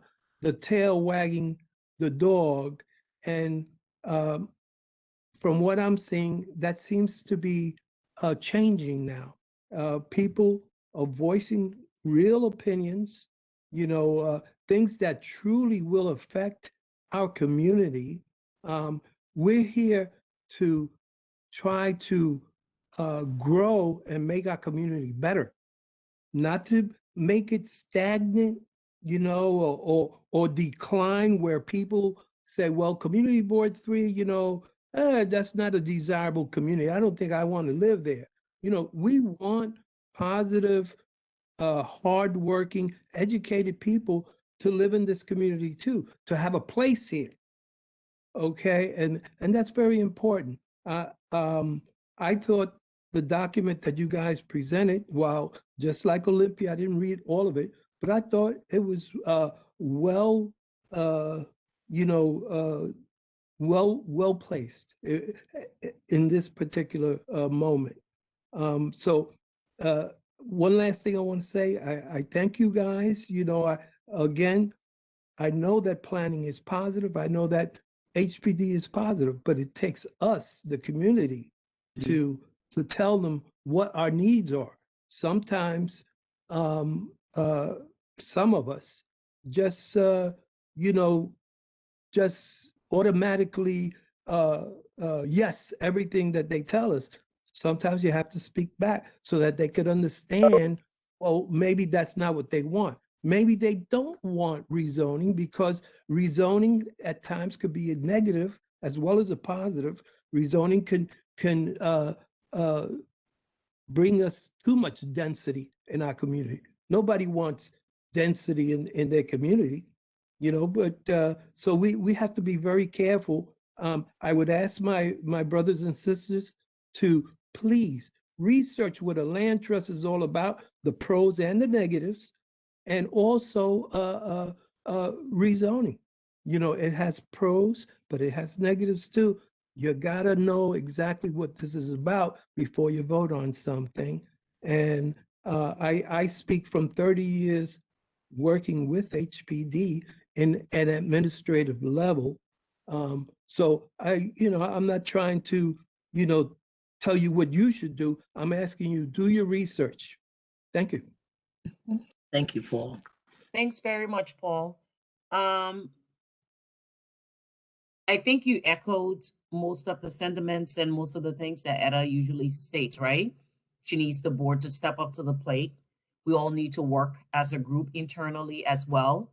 tail wagging the dog, and from what I'm seeing, that seems to be changing now. People are voicing real opinions, you know, things that truly will affect our community. We're here to try to grow and make our community better, not to make it stagnant, you know, or decline where people say, well, community board 3, you know, that's not a desirable community. I don't think I want to live there. You know, we want positive, hardworking, educated people to live in this community too, to have a place here. Okay, and that's very important. I thought the document that you guys presented, while just like Olympia, I didn't read all of it, but I thought it was well, you know, well placed in this particular moment. So one last thing I want to say, I thank you guys. You know, again, I know that planning is positive. I know that HPD is positive, but it takes us, the community, to tell them what our needs are. Sometimes some of us just you know, just automatically yes everything that they tell us. Sometimes you have to speak back so that they could understand, well, maybe that's not what they want. Maybe they don't want rezoning, because rezoning at times could be a negative as well as a positive. Rezoning can bring us too much density in our community. Nobody wants density in their community, you know, but so we have to be very careful. I would ask my brothers and sisters to please research what a land trust is all about, the pros and the negatives, and also rezoning. You know, it has pros, but it has negatives too. You gotta know exactly what this is about before you vote on something. And I speak from 30 years working with HPD in an administrative level. So you know, I'm not trying to, you know, tell you what you should do. I'm asking you, do your research. Thank you. Thank you, Paul. Thanks very much, Paul. I think you echoed most of the sentiments and most of the things that Etta usually states, right? She needs the board to step up to the plate. We all need to work as a group internally as well.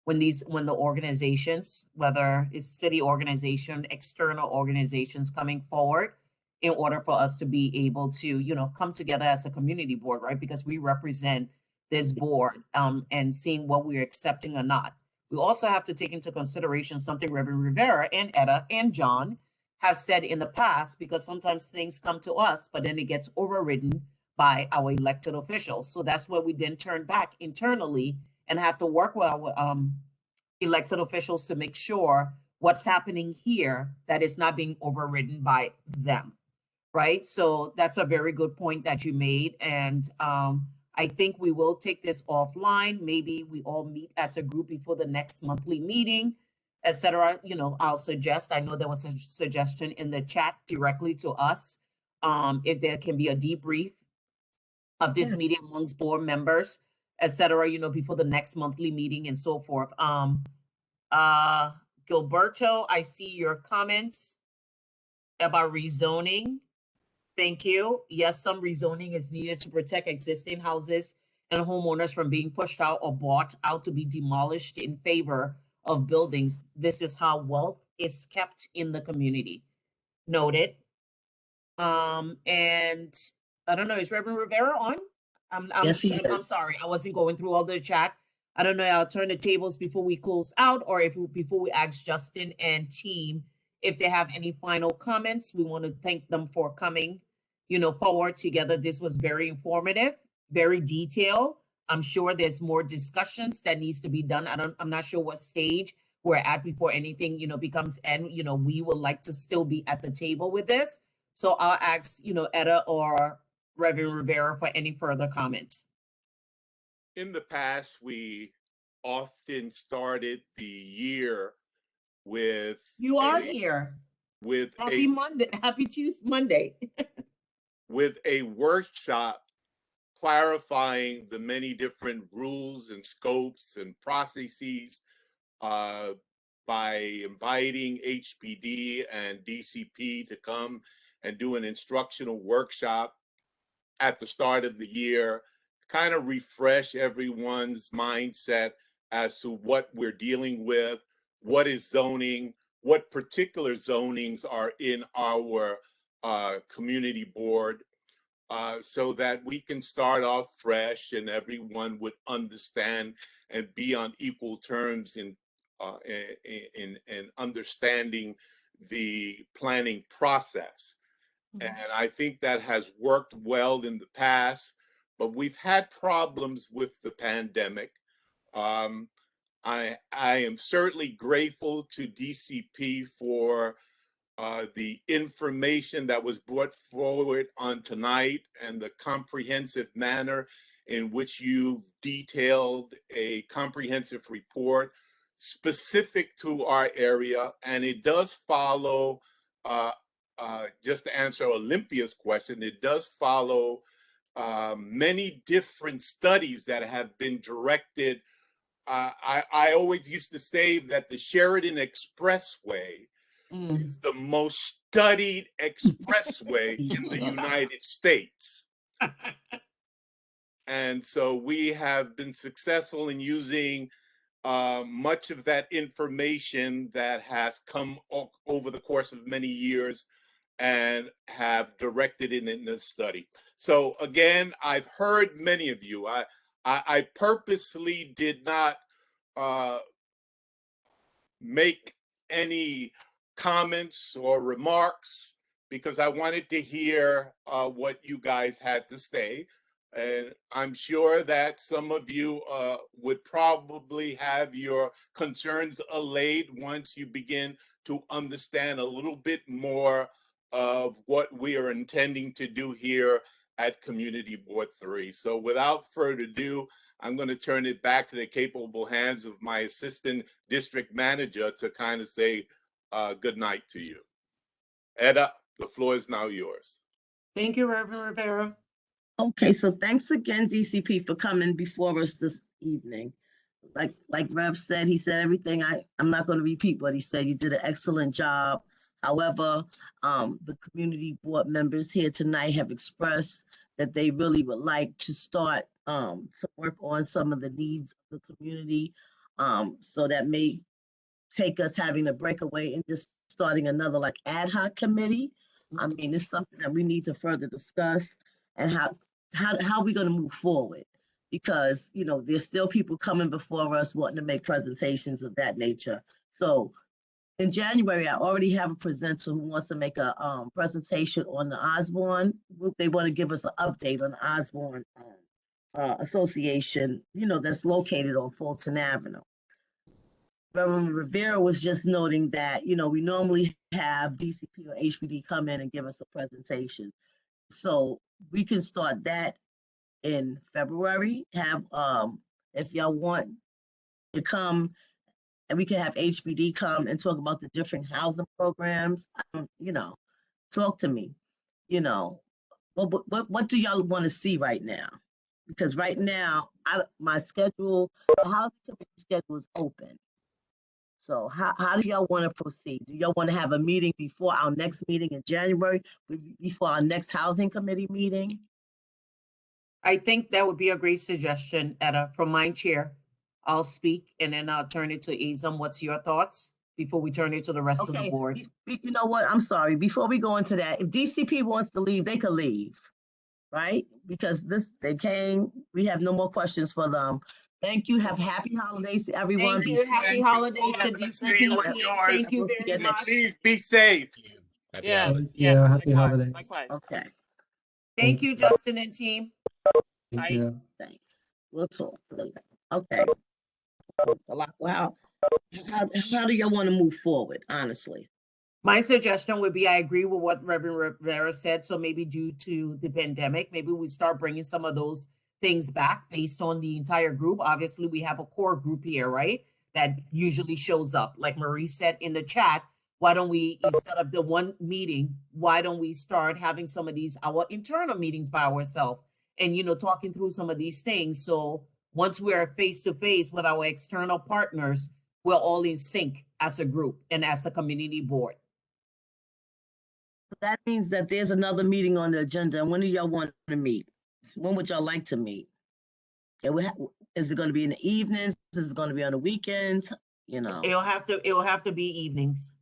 When the organizations, whether it's city organization, external organizations coming forward, in order for us to be able to, you know, come together as a community board, right? Because we represent this board, and seeing what we're accepting or not. We also have to take into consideration something Reverend Rivera and Etta and John have said in the past, because sometimes things come to us, but then it gets overridden by our elected officials. So that's where we then turn back internally and have to work with our elected officials to make sure what's happening here, that is not being overridden by them, right? So that's a very good point that you made. And I think we will take this offline. Maybe we all meet as a group before the next monthly meeting, etc. You know, I'll suggest, I know there was a suggestion in the chat directly to us, if there can be a debrief of this meeting amongst board members, etc., you know, before the next monthly meeting and so forth. Gilberto, I see your comments about rezoning. Thank you. Yes, some rezoning is needed to protect existing houses and homeowners from being pushed out or bought out to be demolished in favor of buildings. This is how wealth is kept in the community. Noted. And I don't know, is Reverend Rivera on? Yes, he I'm is. sorry, I wasn't going through all the chat. I don't know, I'll turn the tables before we close out, or before we ask Justin and team if they have any final comments. We want to thank them for coming, forward together. This was very informative, very detailed. I'm sure there's more discussions that needs to be done. I'm not sure what stage we're at before anything, becomes end. We would like to still be at the table with this. So I'll ask, Etta or Reverend Rivera for any further comments. In the past, we often started the year with You are here. With Happy Monday, happy Tuesday, Monday. with a workshop clarifying the many different rules and scopes and processes by inviting HPD and DCP to come and do an instructional workshop at the start of the year, kind of refresh everyone's mindset as to what we're dealing with, what is zoning, what particular zonings are in our community board, so that we can start off fresh and everyone would understand and be on equal terms in understanding the planning process. And I think that has worked well in the past, but we've had problems with the pandemic. I am certainly grateful to DCP for the information that was brought forward on tonight and the comprehensive manner in which you've detailed a comprehensive report specific to our area. And it does follow, just to answer Olympia's question, it does follow many different studies that have been directed. I always used to say that the Sheridan Expressway is the most studied expressway in the United States. And so we have been successful in using much of that information that has come over the course of many years and have directed it in this study. So again, I've heard many of you. I purposely did not make any comments or remarks because I wanted to hear what you guys had to say. And I'm sure that some of you would probably have your concerns allayed once you begin to understand a little bit more of what we are intending to do here at Community Board 3. So without further ado, I'm going to turn it back to the capable hands of my assistant district manager to kind of say good night to you. Etta, the floor is now yours. Thank you, Reverend Rivera. Okay, so thanks again, DCP, for coming before us this evening. Like Rev said, he said everything. I'm not going to repeat what he said. You did an excellent job. However, the community board members here tonight have expressed that they really would like to start to work on some of the needs of the community. So that may take us having a breakaway and just starting another like ad hoc committee. I mean, it's something that we need to further discuss and how are we going to move forward? Because, you know, there's still people coming before us wanting to make presentations of that nature. So in January, I already have a presenter who wants to make a presentation on the Osborne. They want to give us an update on the Osborne Association, you know, that's located on Fulton Avenue. Reverend Rivera was just noting that, you know, we normally have DCP or HPD come in and give us a presentation. So we can start that in February, have, if y'all want to come, and we can have HPD come and talk about the different housing programs. You know, talk to me, you know, what do y'all want to see right now? Because right now, my schedule, the housing committee schedule is open. So how do y'all want to proceed? Do y'all want to have a meeting before our next meeting in January, before our next housing committee meeting? I think that would be a great suggestion, Etta, from my chair. I'll speak and then I'll turn it to Azam. What's your thoughts before we turn it to the rest of the Okay, board? you know what? I'm sorry. Before we go into that, if DCP wants to leave, they could leave, right? Because they came, we have no more questions for them. Thank you. Have happy holidays to everyone. Thank Be you. safe. Happy holidays to Stay DCP with team. yours. Thank you We'll see very you next. much. Please be safe. Happy Yes, holidays. Yeah, yes, happy likewise, holidays. likewise. Okay, Thank you, Justin and team. Thank Bye. you. thanks. We'll talk later. Okay. Wow. How do y'all want to move forward, honestly? My suggestion would be, I agree with what Reverend Rivera said. So maybe due to the pandemic, maybe we start bringing some of those things back based on the entire group. Obviously, we have a core group here, right? That usually shows up. Like Marie said in the chat, why don't we, instead of the one meeting, why don't we start having some of these, our internal meetings by ourselves and, talking through some of these things. So once we're face to face with our external partners, we're all in sync as a group and as a community board. That means that there's another meeting on the agenda. And when do y'all want to meet? When would y'all like to meet? Is it going to be in the evenings? Is it going to be on the weekends? It'll have to be evenings,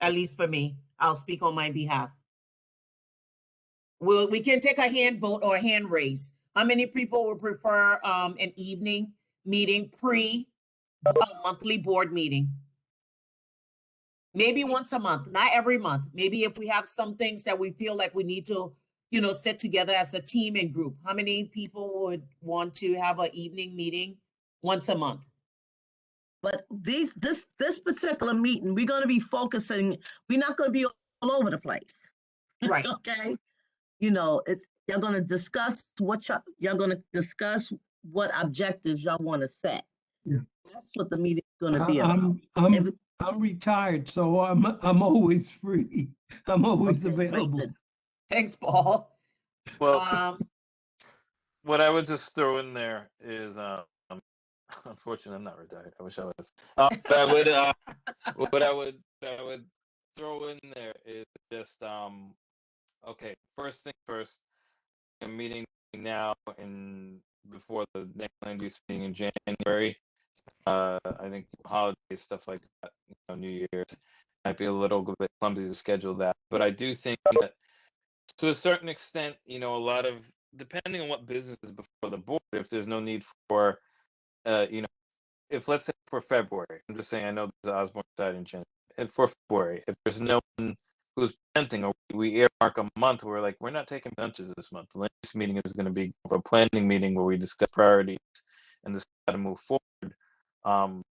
at least for me. I'll speak on my behalf. We can take a hand vote or a hand raise. How many people would prefer an evening meeting pre monthly board meeting? Maybe once a month, not every month. Maybe if we have some things that we feel like we need to, sit together as a team and group. How many people would want to have an evening meeting once a month? But this particular meeting, we're going to be focusing. We're not going to be all over the place. Right. Okay. You're going to discuss y'all going to discuss what objectives y'all want to set. Yeah. That's what the meeting is going to be about. I'm retired, so I'm always free. I'm always available. Great. Thanks, Paul. Well, what I would just throw in there is, unfortunately, I'm not retired. I wish I was. But I would, what I would throw in there is just, okay. First thing first, a meeting now before the next land use meeting in January. I think holidays, stuff like that, New Year's, might be a little bit clumsy to schedule that. But I do think that to a certain extent, a lot of, depending on what business is before the board, if there's no need for, if let's say for February, I'm just saying, I know there's Osborne side in January, and for February, if there's no one who's presenting, or we earmark a month, we're like, we're not taking benches this month. The land use meeting is going to be a planning meeting where we discuss priorities and discuss how to move forward.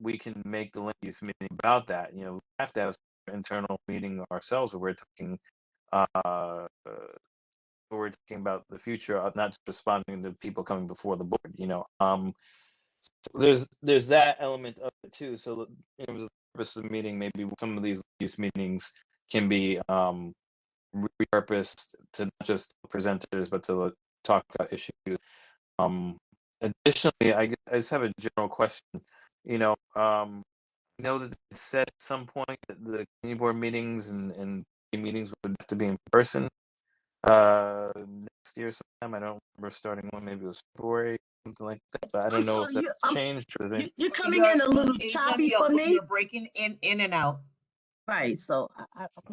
We can make the land use meeting about that. We have to have an internal meeting ourselves where we're talking about the future of not just responding to people coming before the board. There's that element of it too. So it was the purpose of the meeting. Maybe some of these use meetings can be repurposed to not just presenters, but to talk about issues. Additionally, I just have a general question. I know that it said at some point that the community board meetings and meetings would have to be in person next year sometime. I don't remember starting one. Maybe it was February, something like that. But I don't know if that's changed. You're coming in a little choppy for me. You're breaking in and out. Right. So.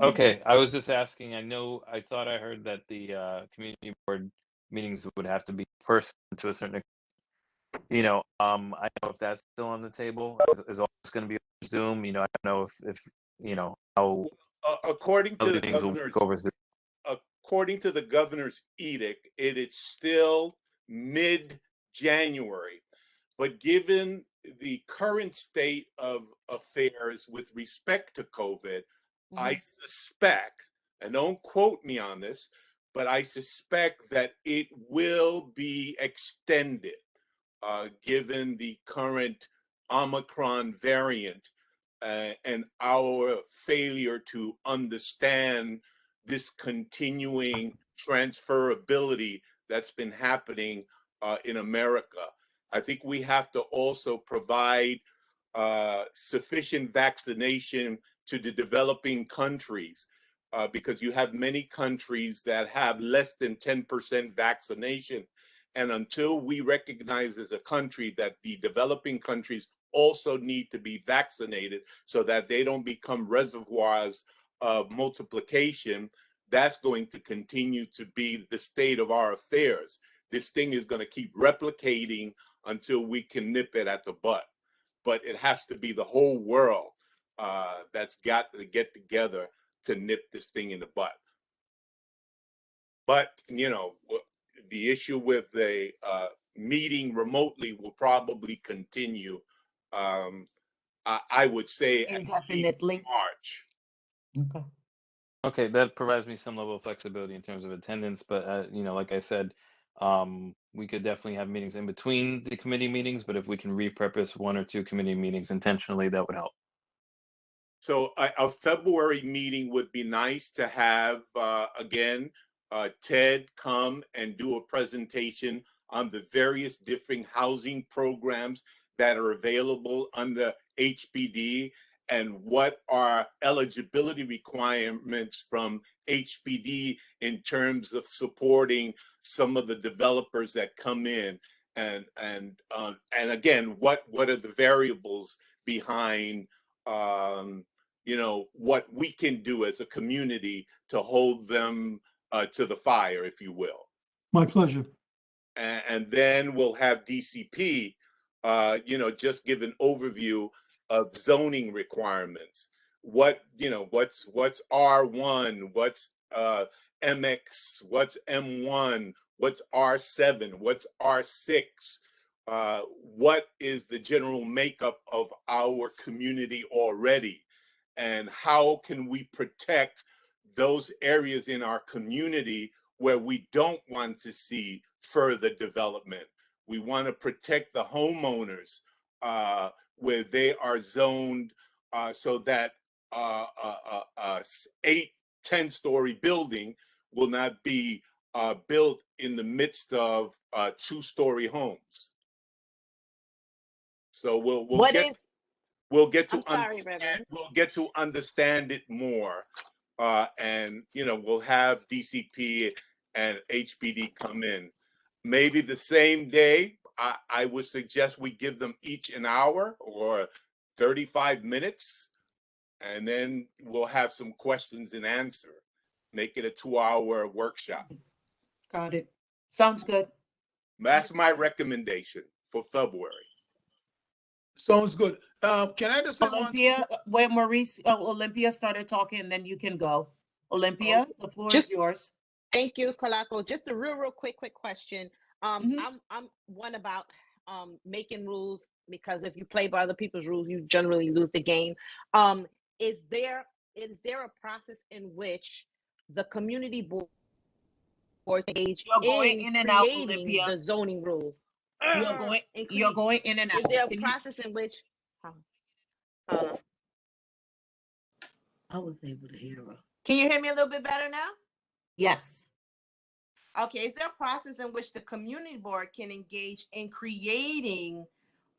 Okay, I was just asking. I thought I heard that the community board meetings would have to be in person to a certain extent. I don't know if that's still on the table. Is all this going to be on Zoom? I don't know if how. According to the meetings will governor's go over Zoom. according to the governor's edict, it is still mid-January. But given the current state of affairs with respect to COVID, I suspect, and don't quote me on this, but I suspect that it will be extended given the current Omicron variant and our failure to understand this continuing transferability that's been happening in America. I think we have to also provide sufficient vaccination to the developing countries, because you have many countries that have less than 10% vaccination. And until we recognize as a country that the developing countries also need to be vaccinated so that they don't become reservoirs of multiplication, that's going to continue to be the state of our affairs. This thing is going to keep replicating until we can nip it at the butt. But it has to be the whole world that's got to get together to nip this thing in the butt. But, you know, the issue with the meeting remotely will probably continue. I would say at least Indefinitely. March. Okay. Okay, that provides me some level of flexibility in terms of attendance, but you know, like I said, we could definitely have meetings in between the committee meetings, but if we can repurpose 1 or 2 committee meetings intentionally, that would help. So a February meeting would be nice to have, again, Ted come and do a presentation on the various different housing programs that are available under HPD and what are eligibility requirements from HPD in terms of supporting some of the developers that come in, and again, what are the variables behind you know, what we can do as a community to hold them to the fire, if you will. My pleasure. And then we'll have DCP, you know, just give an overview of zoning requirements. What, you know, what's R1, what's MX, what's M1, what's R7, what's R6, what is the general makeup of our community already, and how can we protect those areas in our community where we don't want to see further development. We want to protect the homeowners where they are zoned so that 8, 10-story building will not be built in the midst of 2-story homes. So we'll get to understand it more, and you know, we'll have DCP and HPD come in. Maybe the same day. I would suggest we give them each an hour or 35 minutes, and then we'll have some questions and answer. Make it a 2-hour workshop. Got it. Sounds good. That's my recommendation for February. Sounds good. Can I just say Olympia, wait, Maurice, Olympia started talking, and then you can go. Olympia, the floor is yours. Thank you, Kalako. Just a real quick question. I'm one about making rules, because if you play by other people's rules, you generally lose the game. Is there a process in which the community board engage in creating the zoning rules? You're going in and out. Is there a process in which? I was able to hear her. Can you hear me a little bit better now? Yes. Okay, is there a process in which the community board can engage in creating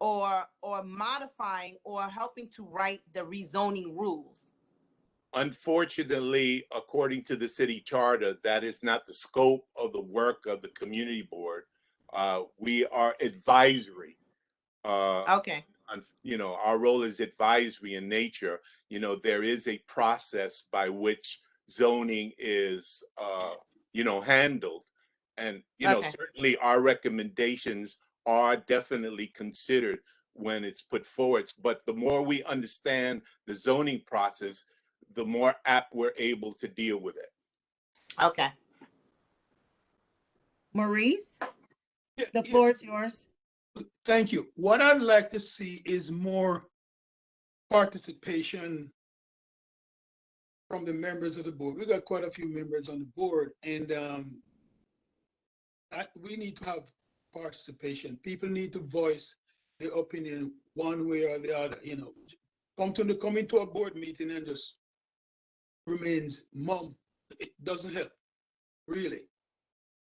or modifying or helping to write the rezoning rules? Unfortunately, according to the city charter, that is not the scope of the work of the community board. We are advisory. Okay. You know, our role is advisory in nature. You know, there is a process by which zoning is, you know, handled. And, you know, certainly our recommendations are definitely considered when it's put forward. But the more we understand the zoning process, the more apt we're able to deal with it. Okay. Maurice, the floor is yours. Thank you. What I'd like to see is more participation from the members of the board. We got quite a few members on the board, and we need to have participation. People need to voice their opinion one way or the other. You know, come into a board meeting and just remains mum. It doesn't help, really.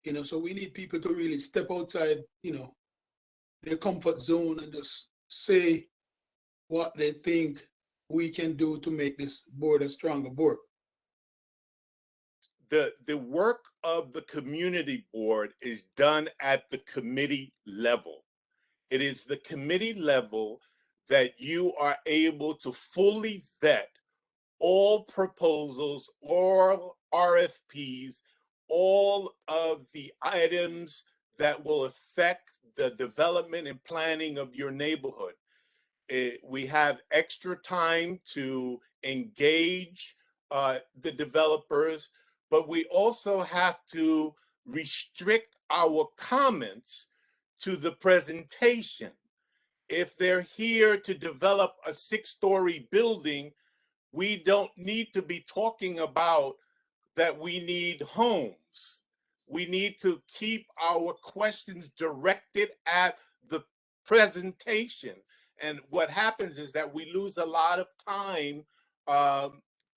You know, so we need people to really step outside, you know, their comfort zone and just say what they think we can do to make this board a stronger board. The work of the community board is done at the committee level. It is the committee level that you are able to fully vet all proposals, all RFPs, all of the items that will affect the development and planning of your neighborhood. We have extra time to engage the developers, but we also have to restrict our comments to the presentation. If they're here to develop a 6-story building, we don't need to be talking about that we need homes. We need to keep our questions directed at the presentation. And what happens is that we lose a lot of time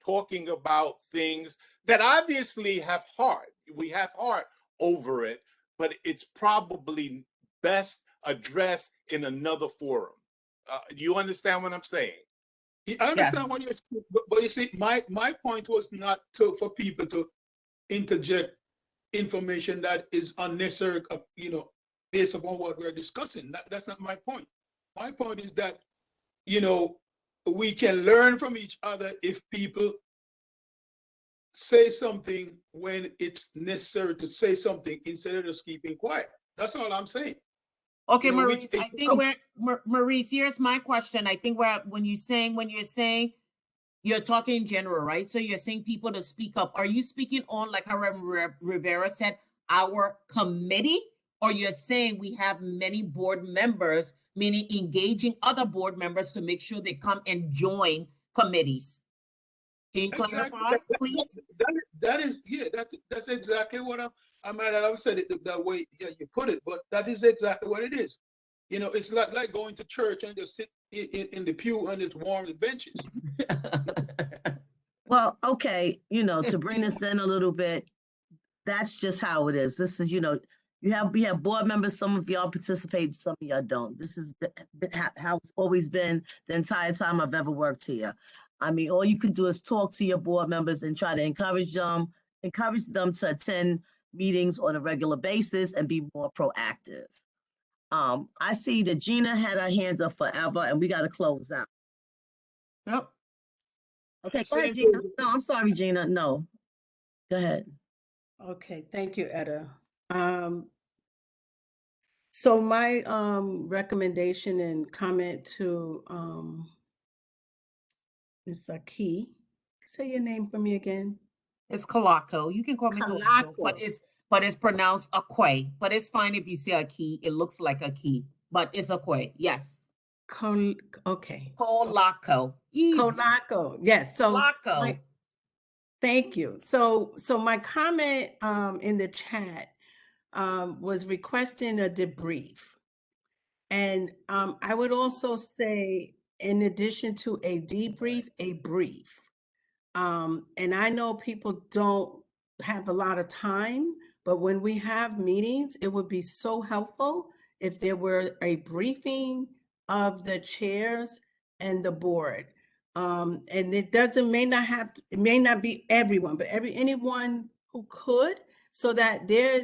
talking about things that obviously have heart. We have heart over it, but it's probably best addressed in another forum. Do you understand what I'm saying? I understand what you're saying, but you see, my point was not for people to interject information that is unnecessary, based upon what we're discussing. That's not my point. My point is that, we can learn from each other if people say something when it's necessary to say something instead of just keeping quiet. That's all I'm saying. Okay, Maurice, I think Maurice, here's my question. I think when you're saying you're talking in general, right? So you're saying people to speak up. Are you speaking on, like how Reverend Rivera said, our committee? Or you're saying we have many board members, meaning engaging other board members to make sure they come and join committees? Can you clarify, please? That's exactly what I might not have said it that way you put it, but that is exactly what it is. It's like going to church and just sit in the pew and it's warm the benches. Well, okay, to bring this in a little bit, that's just how it is. This is, we have board members, some of y'all participate, some of y'all don't. This is how it's always been the entire time I've ever worked here. I mean, all you can do is talk to your board members and try to encourage them to attend meetings on a regular basis and be more proactive. I see that Gina had her hands up forever and we got to close out. Yep. Okay, go ahead, Gina. No, I'm sorry, Gina. No, go ahead. Okay, thank you, Etta. So my recommendation and comment to it's a key. Say your name for me again. It's Kalako. You can call me Kalako, but it's pronounced Akwe. But it's fine if you say a key. It looks like a key, but it's Akwe. Yes. Okay. Kalako. Easy. Kalako. Yes. So Kalako. Thank you. So my comment in the chat was requesting a debrief. And I would also say, in addition to a debrief, a brief. And I know people don't have a lot of time, but when we have meetings, it would be so helpful if there were a briefing of the chairs and the board. And it may not be everyone, but anyone who could, so that there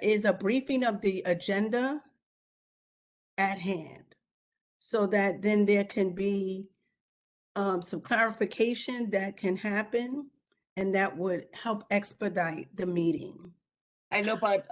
is a briefing of the agenda at hand, so that then there can be some clarification that can happen, and that would help expedite the meeting. I know, but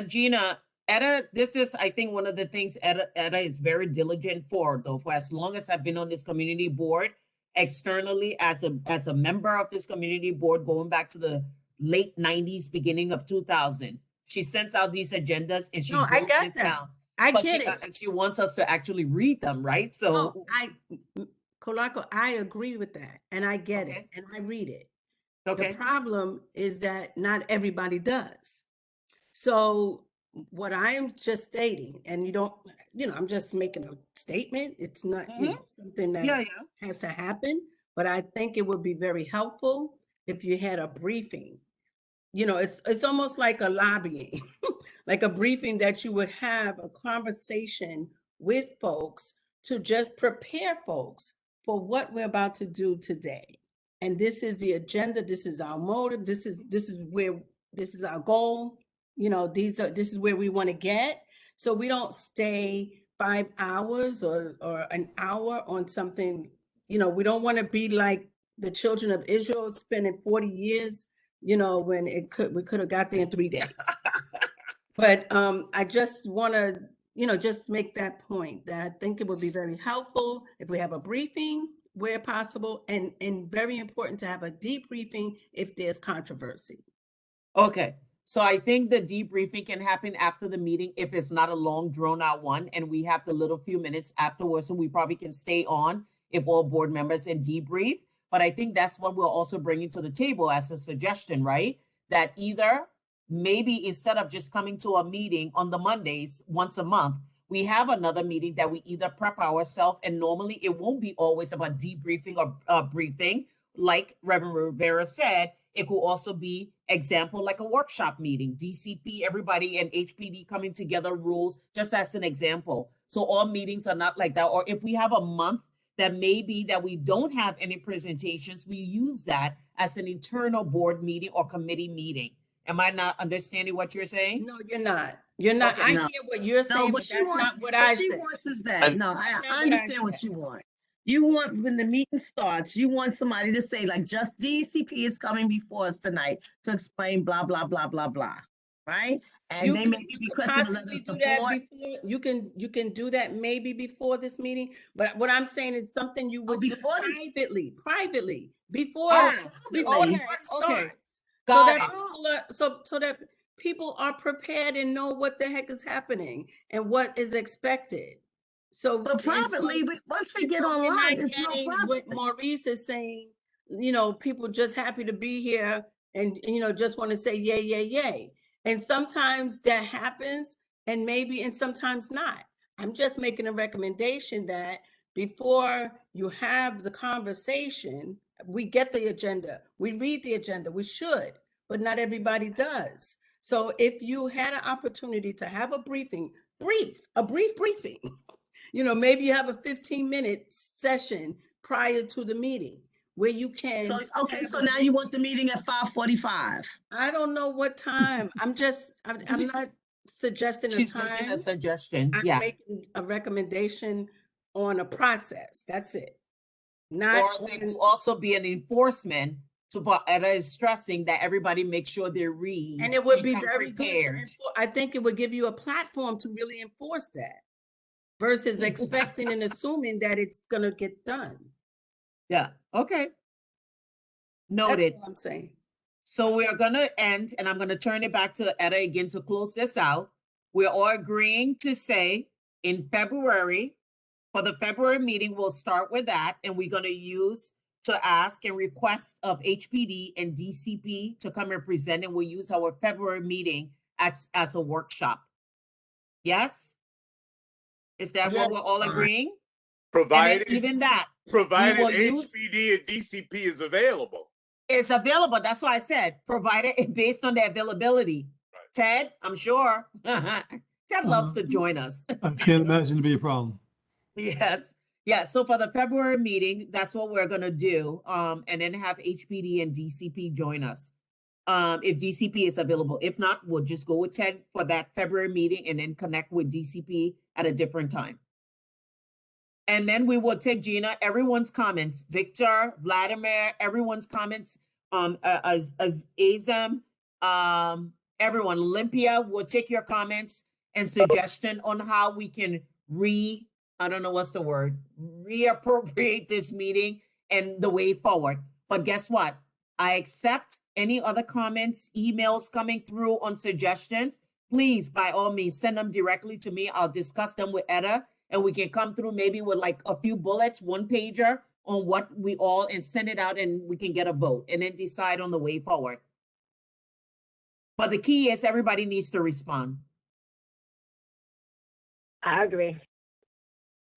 Gina, Etta, this is, I think, one of the things Etta is very diligent for, though, for as long as I've been on this community board, externally as a member of this community board, going back to the late 90s, beginning of 2000. She sends out these agendas and she breaks this down. I get it. And she wants us to actually read them, right? So Kalako, I agree with that, and I get it, and I read it. Okay. The problem is that not everybody does. So what I am just stating, and I'm just making a statement. It's not something that has to happen, but I think it would be very helpful if you had a briefing. It's almost like a lobbying, like a briefing that you would have a conversation with folks to just prepare folks for what we're about to do today. And this is the agenda, this is our motive, this is our goal. You know, this is where we want to get. So we don't stay 5 hours or an hour on something. You know, we don't want to be like the children of Israel spending 40 years, you know, when we could have got there in 3 days. But I just want to, you know, just make that point that I think it would be very helpful if we have a briefing where possible, and very important to have a debriefing if there's controversy. Okay, so I think the debriefing can happen after the meeting if it's not a long drawn out one, and we have the little few minutes afterwards, so we probably can stay on if all board members and debrief. But I think that's what we're also bringing to the table as a suggestion, right? That either maybe instead of just coming to a meeting on the Mondays once a month, we have another meeting that we either prep ourselves, and normally it won't be always about debriefing or briefing. Like Reverend Rivera said, it could also be example like a workshop meeting, DCP, everybody and HPD coming together, rules, just as an example. So all meetings are not like that. Or if we have a month that maybe that we don't have any presentations, we use that as an internal board meeting or committee meeting. Am I not understanding what you're saying? No, you're not. You're not. Okay. I No. hear what you're saying, but that's not what I she said. wants is that. No, I understand what you want. You want, when the meeting starts, you want somebody to say, like, just DCP is coming before us tonight to explain blah, blah, blah, blah, blah, right? And they may be requesting a letter possibly of do that support. before. You can do that maybe before this meeting, but what I'm saying is something you would do privately before before the work starts, so that people are prepared and know what the heck is happening and what is expected. So, but privately, once we get online, it's no problem. What Maurice is saying, you know, people just happy to be here and you know, just want to say yay, yay, yay. And sometimes that happens and sometimes not. I'm just making a recommendation that before you have the conversation, we get the agenda, we read the agenda, we should, but not everybody does. So if you had an opportunity to have a brief briefing, you know, maybe you have a 15-minute session prior to the meeting where you can. So, okay, so now you want the meeting at 5:45. I don't know what time. I'm not suggesting a She's time. making a suggestion. I'm Yeah. making a recommendation on a process. That's it. Or Not there will also be an enforcement but Etta is stressing that everybody make sure they read. and it would be become very good to prepared. enforce. I think it would give you a platform to really enforce that versus expecting and assuming that it's going to get done. Yeah. Okay. Noted. That's what I'm saying. So we are going to end, and I'm going to turn it back to Etta again to close this out. We're all agreeing to say in February, for the February meeting, we'll start with that, and we're going to use to ask and request of HPD and DCP to come and present, and we'll use our February meeting as a workshop. Yes? Is that what we're all agreeing? Provided, even that, provided we will use- HPD and DCP is available. It's available. That's why I said, provided based on the availability. Right. Ted, I'm sure. Ted loves to join us. I can't imagine to be a problem. Yes. Yeah. So for the February meeting, that's what we're gonna do. And then have HPD and DCP join us. If DCP is available. If not, we'll just go with Ted for that February meeting and then connect with DCP at a different time. And then we will take, Gina, everyone's comments, Victor, Vladimir, everyone's comments, as Azam, everyone, Olympia, will take your comments and suggestion on how we can I don't know what's the word, reappropriate this meeting and the way forward. But guess what? I accept any other comments, emails coming through on suggestions. Please, by all means, send them directly to me. I'll discuss them with Etta, and we can come through maybe with like a few bullets, one pager on what we all, and send it out, and we can get a vote and then decide on the way forward. But the key is everybody needs to respond. I agree.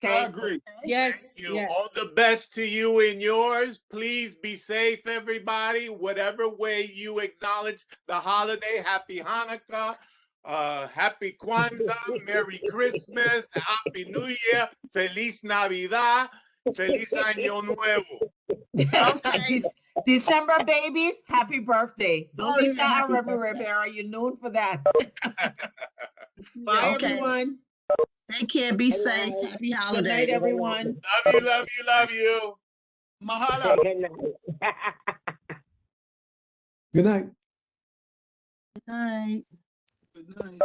Okay. I agree. Yes. Thank you. Yes. All the best to you and yours. Please be safe, everybody. Whatever way you acknowledge the holiday, happy Hanukkah. Happy Kwanzaa, Merry Christmas, Happy New Year, Feliz Navidad, Feliz Año Nuevo. Okay. December babies, happy birthday. Don't Oh, leave yeah, that happy out, Reverend birthday. Rivera. You're known for that. Bye, Okay. everyone. Take care. Be safe. Bye-bye. Happy Good holidays. night, everyone. Love you, love you, love you. Mahala. Good night. Good night. Good night. Good night.